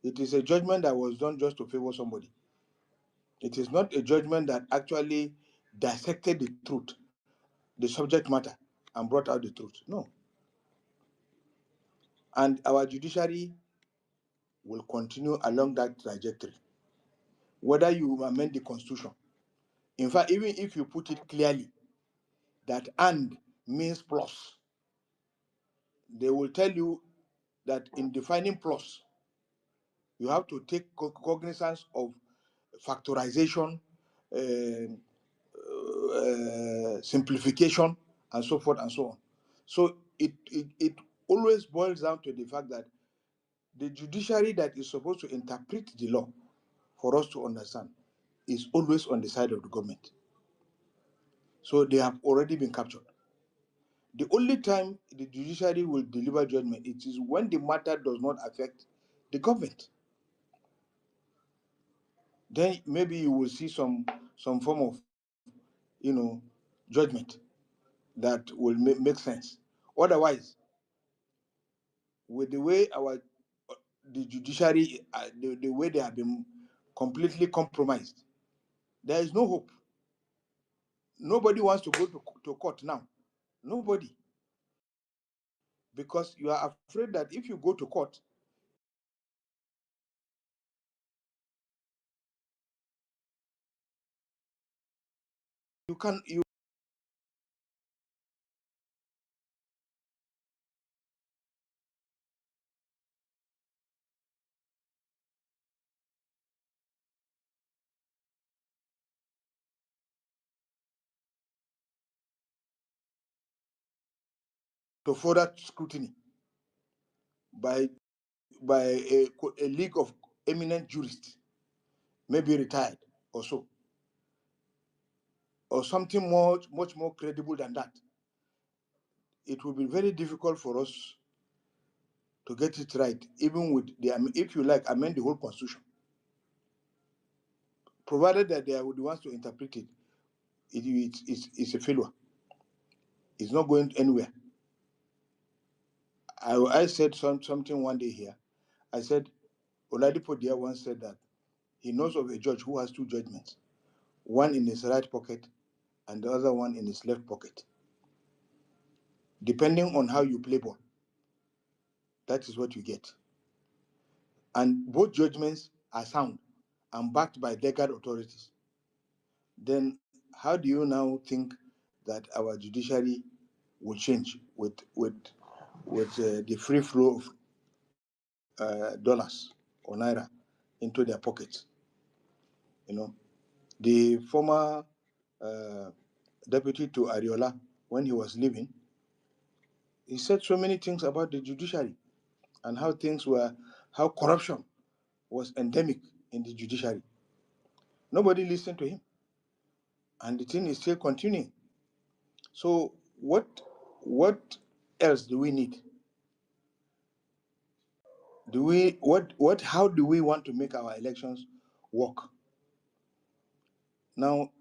It is a judgment that was done just to favor somebody. It is not a judgment that actually dissected the truth, the subject matter, and brought out the truth. No. And our judiciary will continue along that trajectory. Whether you amend the Constitution, in fact, even if you put it clearly that and means plus, they will tell you that in defining plus, you have to take cognizance of factorization, simplification, and so forth and so on. So it always boils down to the fact that the judiciary that is supposed to interpret the law for us to understand is always on the side of the government. So they have already been captured. The only time the judiciary will deliver judgment, it is when the matter does not affect the government. Then maybe you will see some form of, judgment that will make sense. Otherwise, with the way the judiciary, the way they have been completely compromised, there is no hope. Nobody wants to go to court now. Nobody. Because you are afraid that if you go to court, you to further scrutiny by a league of eminent jurists, maybe retired or so, or something much more credible than that, it will be very difficult for us to get it right, even with if you like, amend the whole constitution. Provided that they are the ones to interpret it, it's a failure. It's not going anywhere. I said something one day here. I said, Oladipo Dia once said that he knows of a judge who has two judgments, one in his right pocket and the other one in his left pocket. Depending on how you play ball, that is what you get. And both judgments are sound and backed by legal authorities. Then how do you now think that our judiciary will change with the free flow of dollars or naira into their pockets? You know, the former deputy to Ariola, when he was leaving, he said so many things about the judiciary and how corruption was endemic in the judiciary. Nobody listened to him, and the thing is still continuing. So what else do we need? How do we want to make our elections work? Now,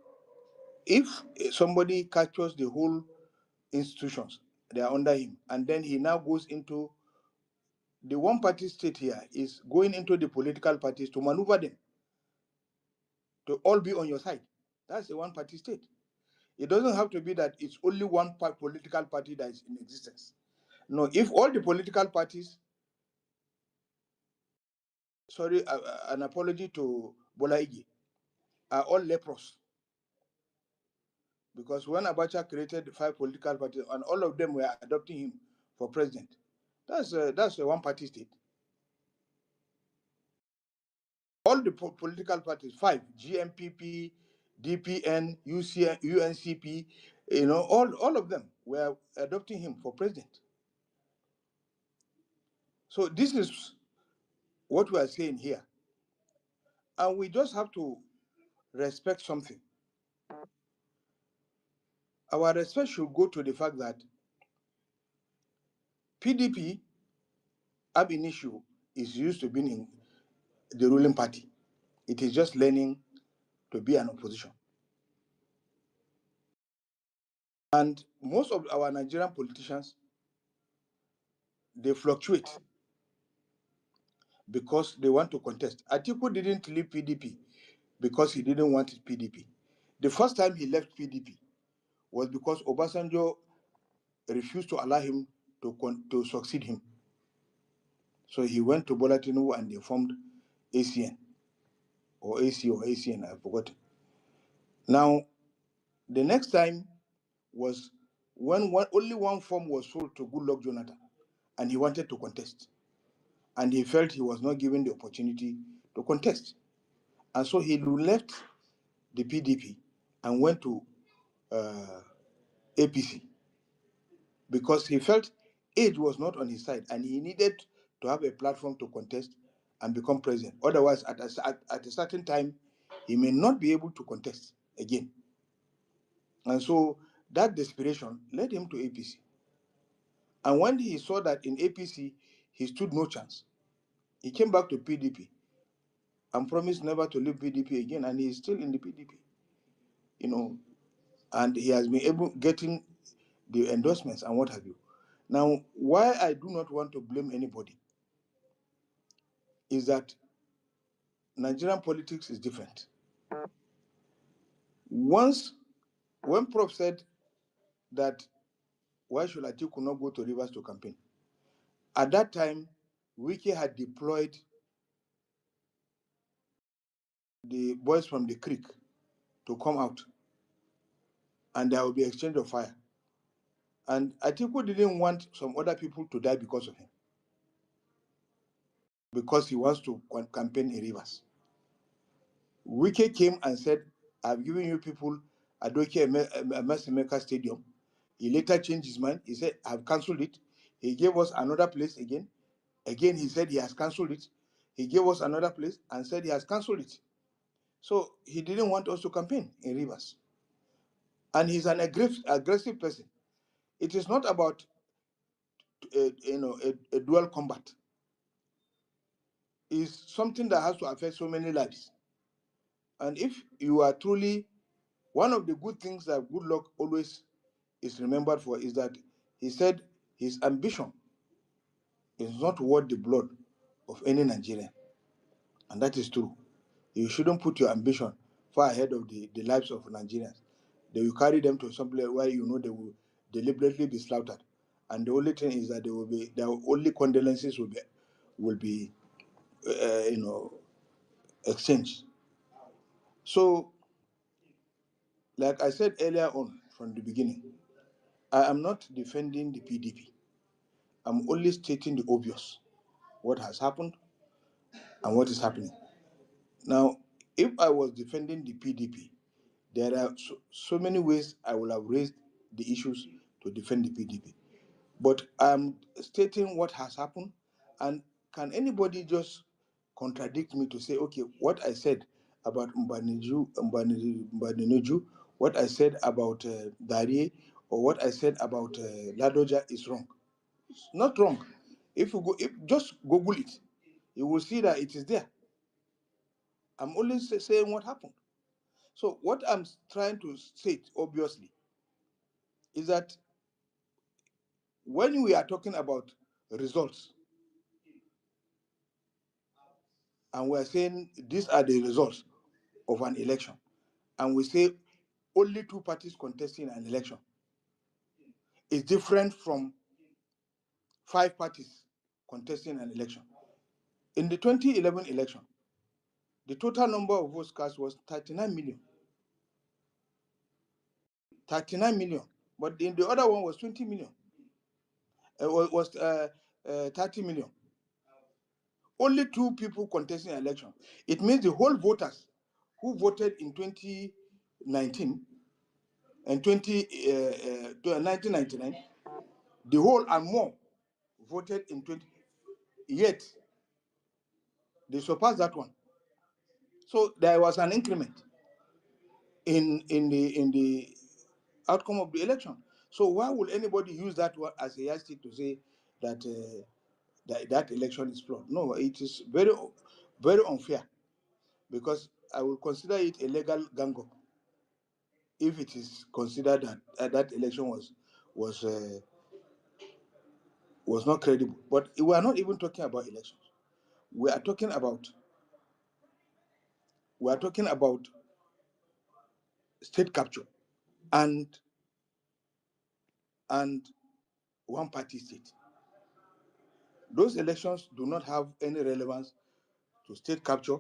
if somebody captures the whole institutions, they are under him, and then he now goes into the one party state here, is going into the political parties to maneuver them to all be on your side. That's a one party state. It doesn't have to be that it's only one political party that is in existence. No, if all the political parties, sorry, an apology to Bola Ige, are all leprous. Because when Abacha created 5 political parties and all of them were adopting him for president, that's a one-party state. All the political parties, 5, GMPP, DPN, UNCP, all of them were adopting him for president. So this is what we are saying here. And we just have to respect something. Our respect should go to the fact that PDP, ab initio, is used to being in the ruling party. It is just learning to be an opposition. And most of our Nigerian politicians, they fluctuate because they want to contest. Atiku didn't leave PDP because he didn't want PDP. The first time he left PDP was because Obasanjo refused to allow him to succeed him. So he went to Bola Tinubu and they formed ACN or AC or ACN, I've forgotten. Now, the next time was when only one form was sold to Goodluck Jonathan and he wanted to contest. And he felt he was not given the opportunity to contest. And so he left the PDP and went to APC because he felt age was not on his side and he needed to have a platform to contest and become president. Otherwise, at a certain time, he may not be able to contest again. And so that desperation led him to APC. And when he saw that in APC, he stood no chance, he came back to PDP and promised never to leave PDP again, and he is still in the PDP, and he has been able getting the endorsements and what have you. Now, why I do not want to blame anybody is that Nigerian politics is different. When Prof said that why should Atiku not go to Rivers to campaign, at that time, Wiki had deployed the boys from the creek to come out, and there will be exchange of fire. And Atiku didn't want some other people to die because of him, because he wants to campaign in Rivers. Wike came and said, I've given you people Adoke Masimeka Stadium. He later changed his mind. He said, I've cancelled it. He gave us another place again. Again, he said he has cancelled it. He gave us another place and said he has cancelled it. So he didn't want us to campaign in Rivers. And he's an aggressive person. It is not about a dual combat. It's something that has to affect so many lives. And if you are truly, one of the good things that Good Luck always is remembered for is that he said his ambition is not worth the blood of any Nigerian. And that is true. You shouldn't put your ambition far ahead of the lives of Nigerians. They will carry them to some place where you know they will deliberately be slaughtered. And the only thing is that their only condolences will be exchanged. So, like I said earlier on from the beginning, I am not defending the PDP. I'm only stating the obvious, what has happened and what is happening. Now, if I was defending the PDP, there are so many ways I will have raised the issues to defend the PDP. But I'm stating what has happened, and can anybody just contradict me to say, okay, what I said about Mbaninuju, what I said about Darie, or what I said about Ladoja is wrong? It's not wrong. If just Google it, you will see that it is there. I'm only saying what happened. So what I'm trying to state, obviously, is that when we are talking about results, and we're saying these are the results of an election, and we say only two parties contesting an election, is different from 5 parties contesting an election. In the 2011 election, the total number of votes cast was 39 million. 39 million. But in the other one was 20 million. Was 30 million. Only 2 people contesting an election. It means the whole voters who voted in 2019 and 1999, the whole and more voted in 20, yet they surpassed that one. So there was an increment in the outcome of the election. So why would anybody use that one as a yardstick to say that that election is flawed? No, it is very, very unfair, because I will consider it a legal gang up if it is considered that that election was uh, was not credible. But we are not even talking about elections. We are talking about we are talking about state capture and and one party state. Those elections do not have any relevance to state capture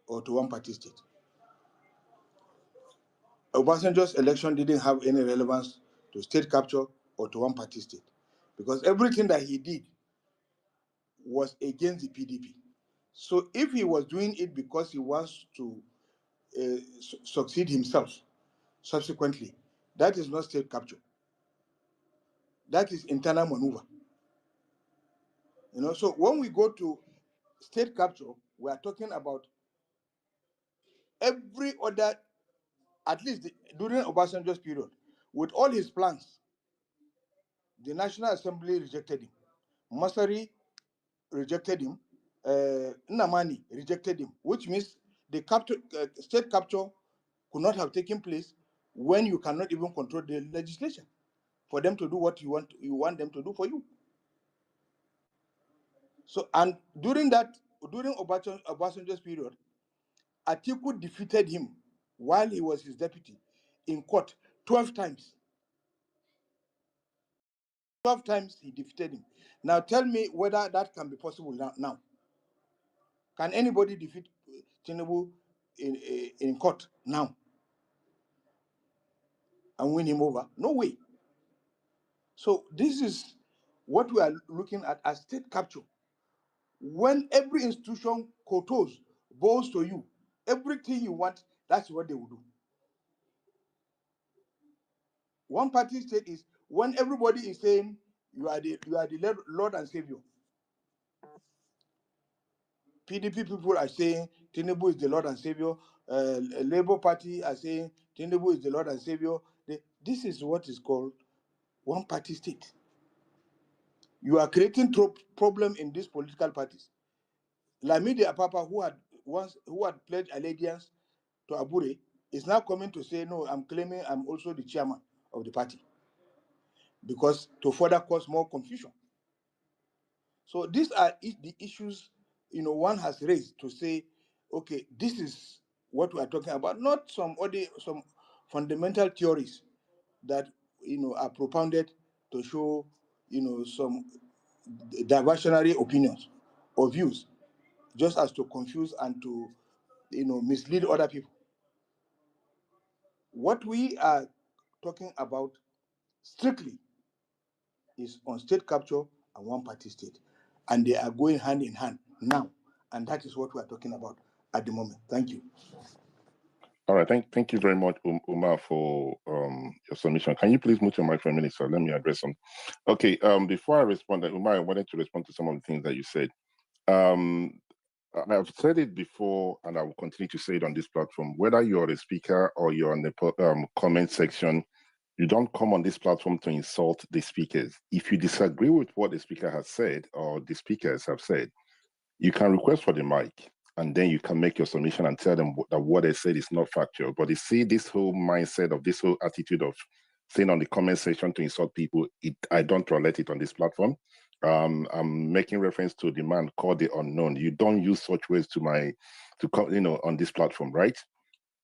or to one party state. Obasanjo's election didn't have any relevance to state capture or to one party state, because everything that he did was against the PDP. So if he was doing it because he wants to succeed himself subsequently, that is not state capture. That is internal maneuver. So when we go to state capture, we are talking about every other, at least during Obasanjo's period, with all his plans, the National Assembly rejected him. Masari rejected him. Nnamani rejected him, which means the state capture could not have taken place when you cannot even control the legislation for them to do what you want them to do for you. So, and during Obasanjo's period, Atiku defeated him while he was his deputy in court 12 times. 12 times he defeated him. Now tell me whether that can be possible now. Can anybody defeat Tinubu in court now and win him over? No way. So this is what we are looking at as state capture. When every institution kotos bows to you, everything you want, that's what they will do. One party state is when everybody is saying you are the Lord and Savior. PDP people are saying Tinubu is the Lord and Savior. Labour Party are saying Tinubu is the Lord and Savior. This is what is called one party state. You are creating problem in these political parties. Lamidi Apapa, who had pledged allegiance to Abure, is now coming to say, no, I'm claiming I'm also the chairman of the party, because to further cause more confusion. So these are the issues, one has raised to say, okay, this is what we are talking about, not some fundamental theories that are propounded to show some diversionary opinions or views, just as to confuse and to mislead other people. What we are talking about strictly is on state capture and one party state, and they are going hand in hand now, and that is what we are talking about at the moment. Thank you. All right, thank you very much, Umar, for your submission. Can you please mute your mic for a minute, so let me address them. Okay, before I respond, Umar, I wanted to respond to some of the things that you said. I've said it before, and I will continue to say it on this platform. Whether you're a speaker or you're on the comment section, you don't come on this platform to insult the speakers. If you disagree with what the speaker has said or the speakers have said, you can request for the mic, and then you can make your submission and tell them that what they said is not factual. But you see, this whole mindset of this whole attitude of saying on the comment section to insult people, I don't tolerate it on this platform. I'm making reference to the man called the unknown. You don't use such words on this platform, right?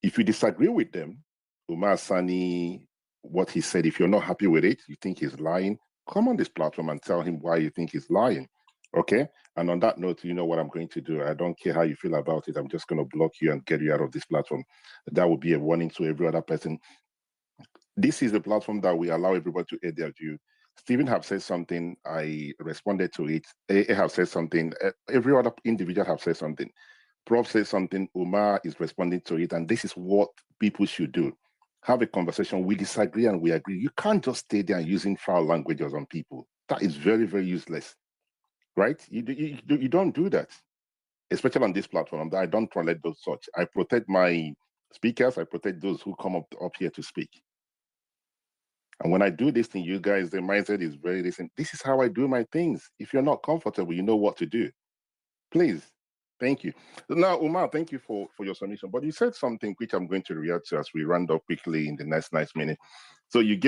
If you disagree with them, Umar Sani, what he said, if you're not happy with it, you think he's lying, come on this platform and tell him why you think he's lying. Okay? And on that note, you know what I'm going to do. I don't care how you feel about it. I'm just going to block you and get you out of this platform. That would be a warning to every other person. This is the platform that we allow everybody to air their view. Stephen have said something. I responded to it. A have said something. Every other individual have said something. Prof says something. Umar is responding to it. And this is what people should do. Have a conversation. We disagree and we agree. You can't just stay there using foul languages on people. That is very, very useless. Right? You don't do that, especially on this platform. I don't tolerate those such. I protect my speakers. I protect those who come up here to speak. And when I do this thing, you guys, the mindset is very decent. This is how I do my things. If you're not comfortable, you know what to do. Please. Thank you. Now, Umar, thank you for your submission. But you said something which I'm going to react to as we round up quickly in the next minute. So you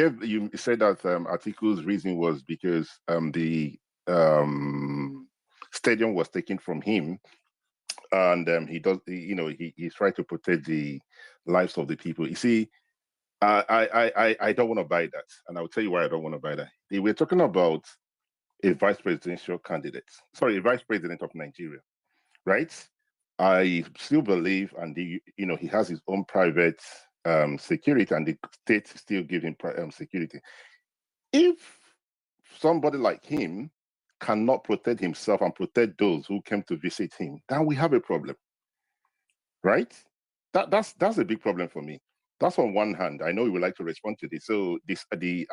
said that Atiku's reason was because the stadium was taken from him, and he's trying to protect the lives of the people. You see, I don't want to buy that, and I'll tell you why I don't want to buy that. We're talking about a vice presidential candidate, sorry, a vice president of Nigeria, right? I still believe, and he has his own private security, and the state still gives him security. If somebody like him cannot protect himself and protect those who came to visit him, then we have a problem, right? That's a big problem for me. That's on one hand. I know you would like to respond to this. So the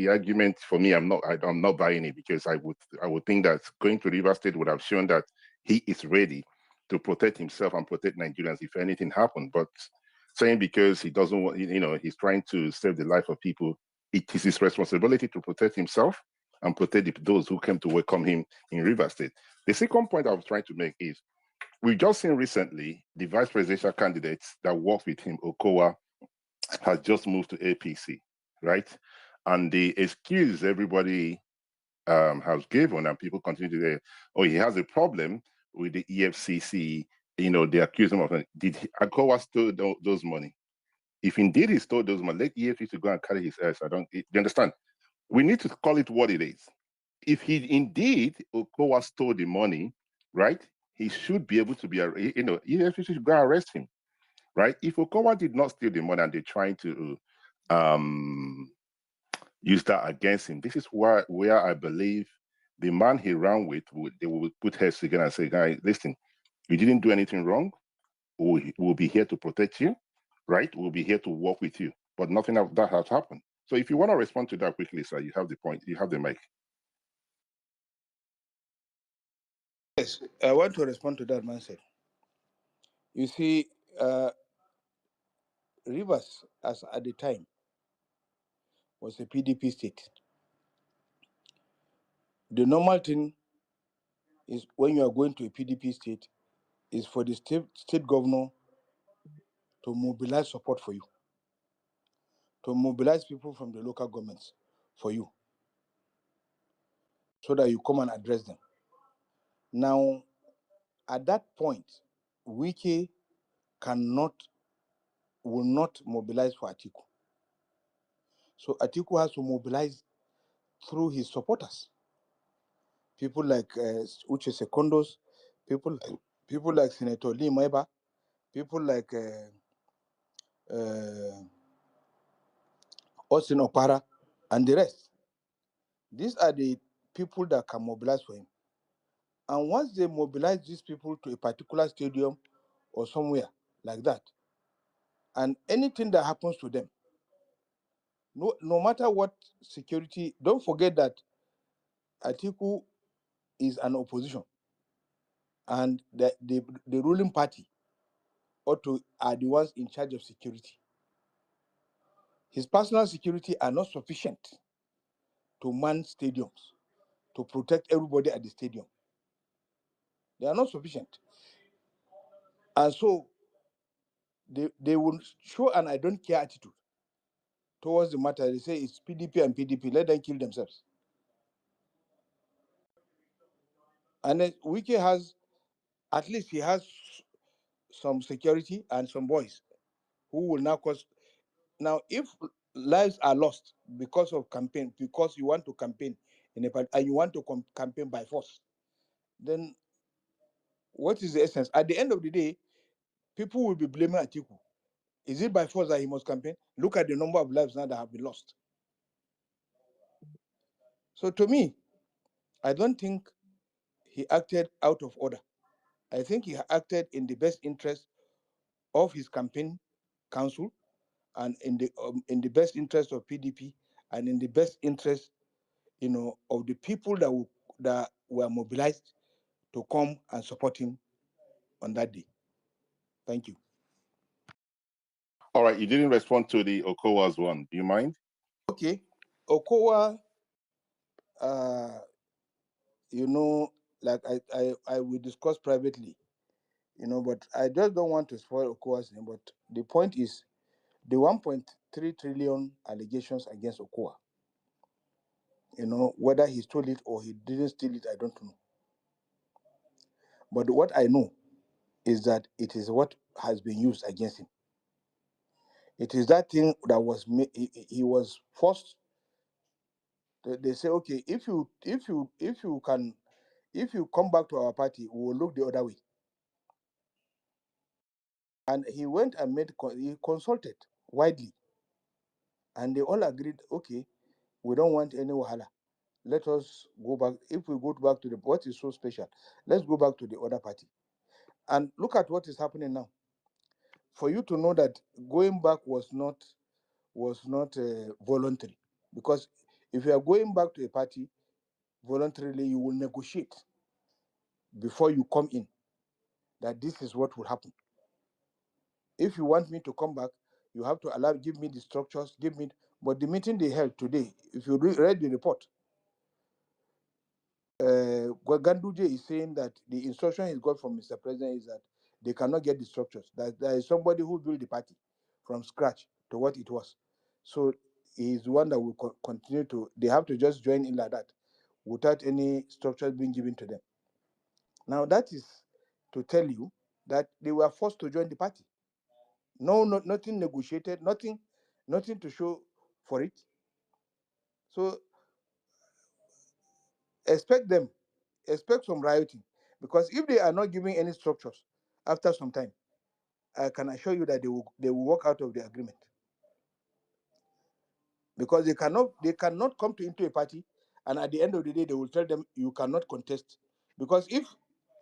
argument for me, I'm not buying it, because I would think that going to River State would have shown that he is ready to protect himself and protect Nigerians if anything happened. But saying because he doesn't want, he's trying to save the life of people, it is his responsibility to protect himself and protect those who came to welcome him in River State. The second point I was trying to make is, we've just seen recently the vice presidential candidate that worked with him, Okowa, has just moved to APC, right? And the excuse everybody has given, and people continue to say, oh, he has a problem with the EFCC, they accuse him of, did Okowa stole those money? If indeed he stole those money, let EFCC go and carry his ass. You understand? We need to call it what it is. If he indeed, Okowa stole the money, right, he should be able to be, EFCC should go arrest him, right? If Okowa did not steal the money and they're trying to use that against him, this is where I believe the man he ran with, they will put heads together and say, guys, listen, you didn't do anything wrong. We'll be here to protect you, right? We'll be here to work with you. But nothing of that has happened. So if you want to respond to that quickly, sir, you have the point. You have the mic. Yes, I want to respond to that mindset. You see, Rivers, as at the time, was a PDP state. The normal thing is when you are going to a PDP state, is for the state governor to mobilize support for you, to mobilize people from the local governments for you, so that you come and address them. Now, at that point, Wike will not mobilize for Atiku. So Atiku has to mobilize through his supporters, people like Uche Secondos, people like Senator Lee Maiba, people like Austin Opara, and the rest. These are the people that can mobilize for him. And once they mobilize these people to a particular stadium or somewhere like that, and anything that happens to them, no matter what security, don't forget that Atiku is an opposition, and the ruling party are the ones in charge of security. His personal security are not sufficient to man stadiums, to protect everybody at the stadium. They are not sufficient. And so they will show an I don't care attitude towards the matter. They say it's PDP and PDP, let them kill themselves. And then Wiki has, at least he has some security and some boys who will now cause. Now, if lives are lost because of campaign, because you want to campaign and you want to campaign by force, then what is the essence? At the end of the day, people will be blaming Atiku. Is it by force that he must campaign? Look at the number of lives now that have been lost. So to me, I don't think he acted out of order. I think he acted in the best interest of his campaign council, and in the best interest of PDP, and in the best interest, of the people that were mobilized to come and support him on that day. Thank you. All right, you didn't respond to the Okowa's one. Do you mind? Okay, Okowa, like I will discuss privately, but I just don't want to spoil Okowa's name. But the point is, the 1.3 trillion allegations against Okowa, whether he stole it or he didn't steal it, I don't know. But what I know is that it is what has been used against him. It is that thing that was he was forced. They say, okay, if you come back to our party, we will look the other way. And he went and he consulted widely, and they all agreed, okay, we don't want any wahala. Let us go back. If we go back to what is so special, let's go back to the other party. And look at what is happening now. For you to know that going back was not voluntary, because if you are going back to a party voluntarily, you will negotiate before you come in that this is what will happen. If you want me to come back, you have to give me the structures, but the meeting they held today, if you read the report, Ganduje is saying that the instruction he got from Mr. President is that they cannot get the structures, that there is somebody who built the party from scratch to what it was. So he is the one that will continue they have to just join in like that without any structures being given to them. Now that is to tell you that they were forced to join the party. Nothing negotiated, nothing to show for it. So expect some rioting, because if they are not giving any structures after some time, I can assure you that they will walk out of the agreement, because they cannot come into a party, and at the end of the day they will tell them you cannot contest, because if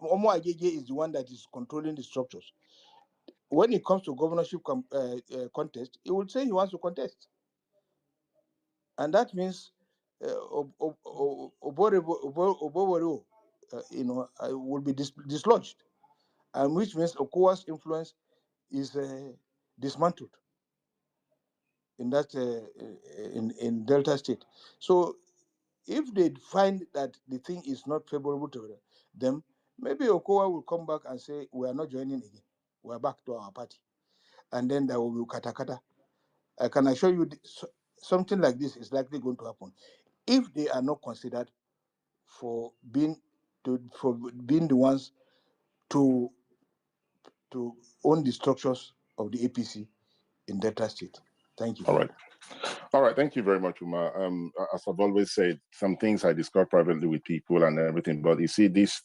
Omo Agege is the one that is controlling the structures, when it comes to governorship contest, he will say he wants to contest. and that means Obowero, will be dislodged, and which means Okowa's influence is dismantled in that in Delta State. So if they find that the thing is not favorable to them, maybe Okowa will come back and say, "We are not joining again. We are back to our party," and then there will be katakata. I can assure you, something like this is likely going to happen if they are not considered for being the ones to own the structures of the APC in Delta State. Thank you. All right. All right, thank you very much, Uma. As I've always said, some things I discuss privately with people and everything, but you see this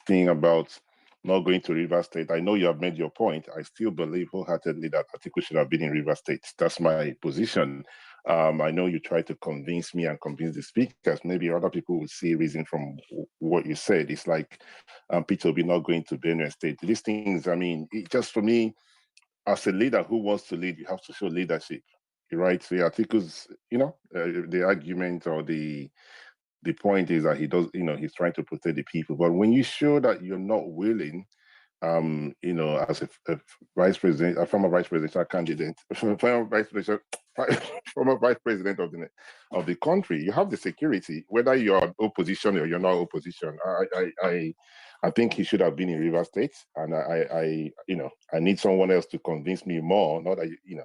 thing about not going to River State. I know you have made your point. I still believe wholeheartedly that Atiku should have been in River State. That's my position. I know you try to convince me and convince the speakers. Maybe other people will see reason from what you said. It's like Peter will be not going to Benue State. These things, I mean, just for me, as a leader who wants to lead, you have to show leadership, right? The articles, the argument or the point is that he does, he's trying to protect the people. But when you show that you're not willing, as a vice president, a former vice presidential candidate, former vice president, former vice president of the country, you have the security, whether you're opposition or you're not opposition. I think he should have been in River State, and I need someone else to convince me more. Not that you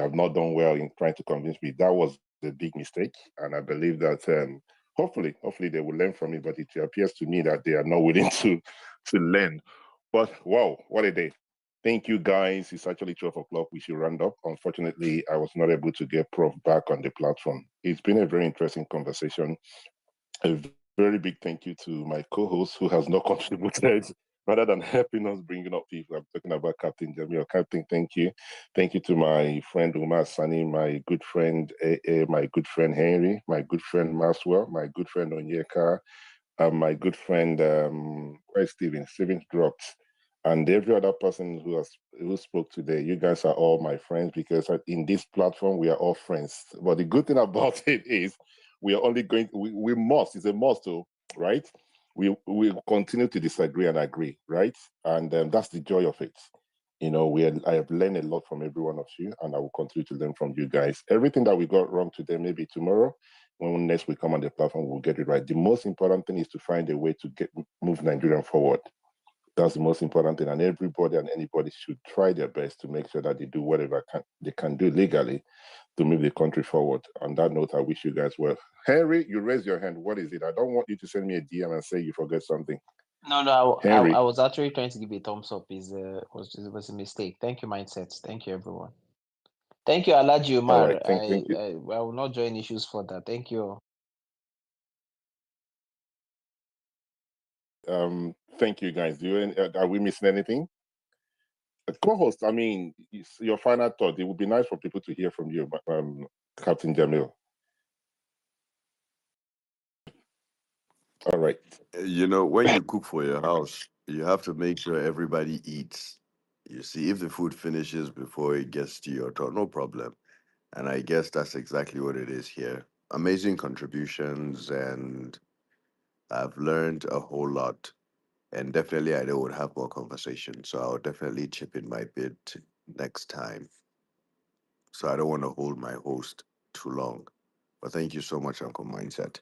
have not done well in trying to convince me. That was a big mistake, and I believe that hopefully they will learn from it. But it appears to me that they are not willing to learn. But wow, what a day! Thank you, guys. It's actually 12 o'clock. We should round up. Unfortunately, I was not able to get Prof back on the platform. It's been a very interesting conversation. A very big thank you to my co-host who has not contributed rather than helping us bringing up people. I'm talking about Captain Jamil. Captain, thank you. Thank you to my friend Umar Sani, my good friend AA, my good friend Henry, my good friend Maswell, my good friend Onyeka, my good friend, where's Steven? Steven dropped. And every other person who spoke today, you guys are all my friends because in this platform we are all friends. But the good thing about it is we are only going. We must. It's a must, too, right? We continue to disagree and agree, right? And that's the joy of it. I have learned a lot from every one of you, and I will continue to learn from you guys. Everything that we got wrong today, maybe tomorrow, when next we come on the platform, we'll get it right. The most important thing is to find a way to move Nigeria forward. That's the most important thing, and everybody and anybody should try their best to make sure that they do whatever they can do legally to move the country forward. On that note, I wish you guys well. Henry, you raised your hand. What is it? I don't want you to send me a DM and say you forget something. No, Henry. I was actually trying to give a thumbs up. Was a mistake. Thank you, Mindset. Thank you, everyone. Thank you, Alaji All Umar. right. Thank you. I will not join issues for that. Thank you. Thank you, guys. Are we missing anything? Co-host, I mean, your final thought. It would be nice for people to hear from you, Captain Jamil. All right. When you cook for your house, you have to make sure everybody eats. You see, if the food finishes before it gets to your turn, no problem. And I guess that's exactly what it is here. Amazing contributions, and I've learned a whole lot. And definitely, I know we'll have more conversation. So I'll definitely chip in my bit next time. So I don't want to hold my host too long. But thank you so much, Uncle Mindset.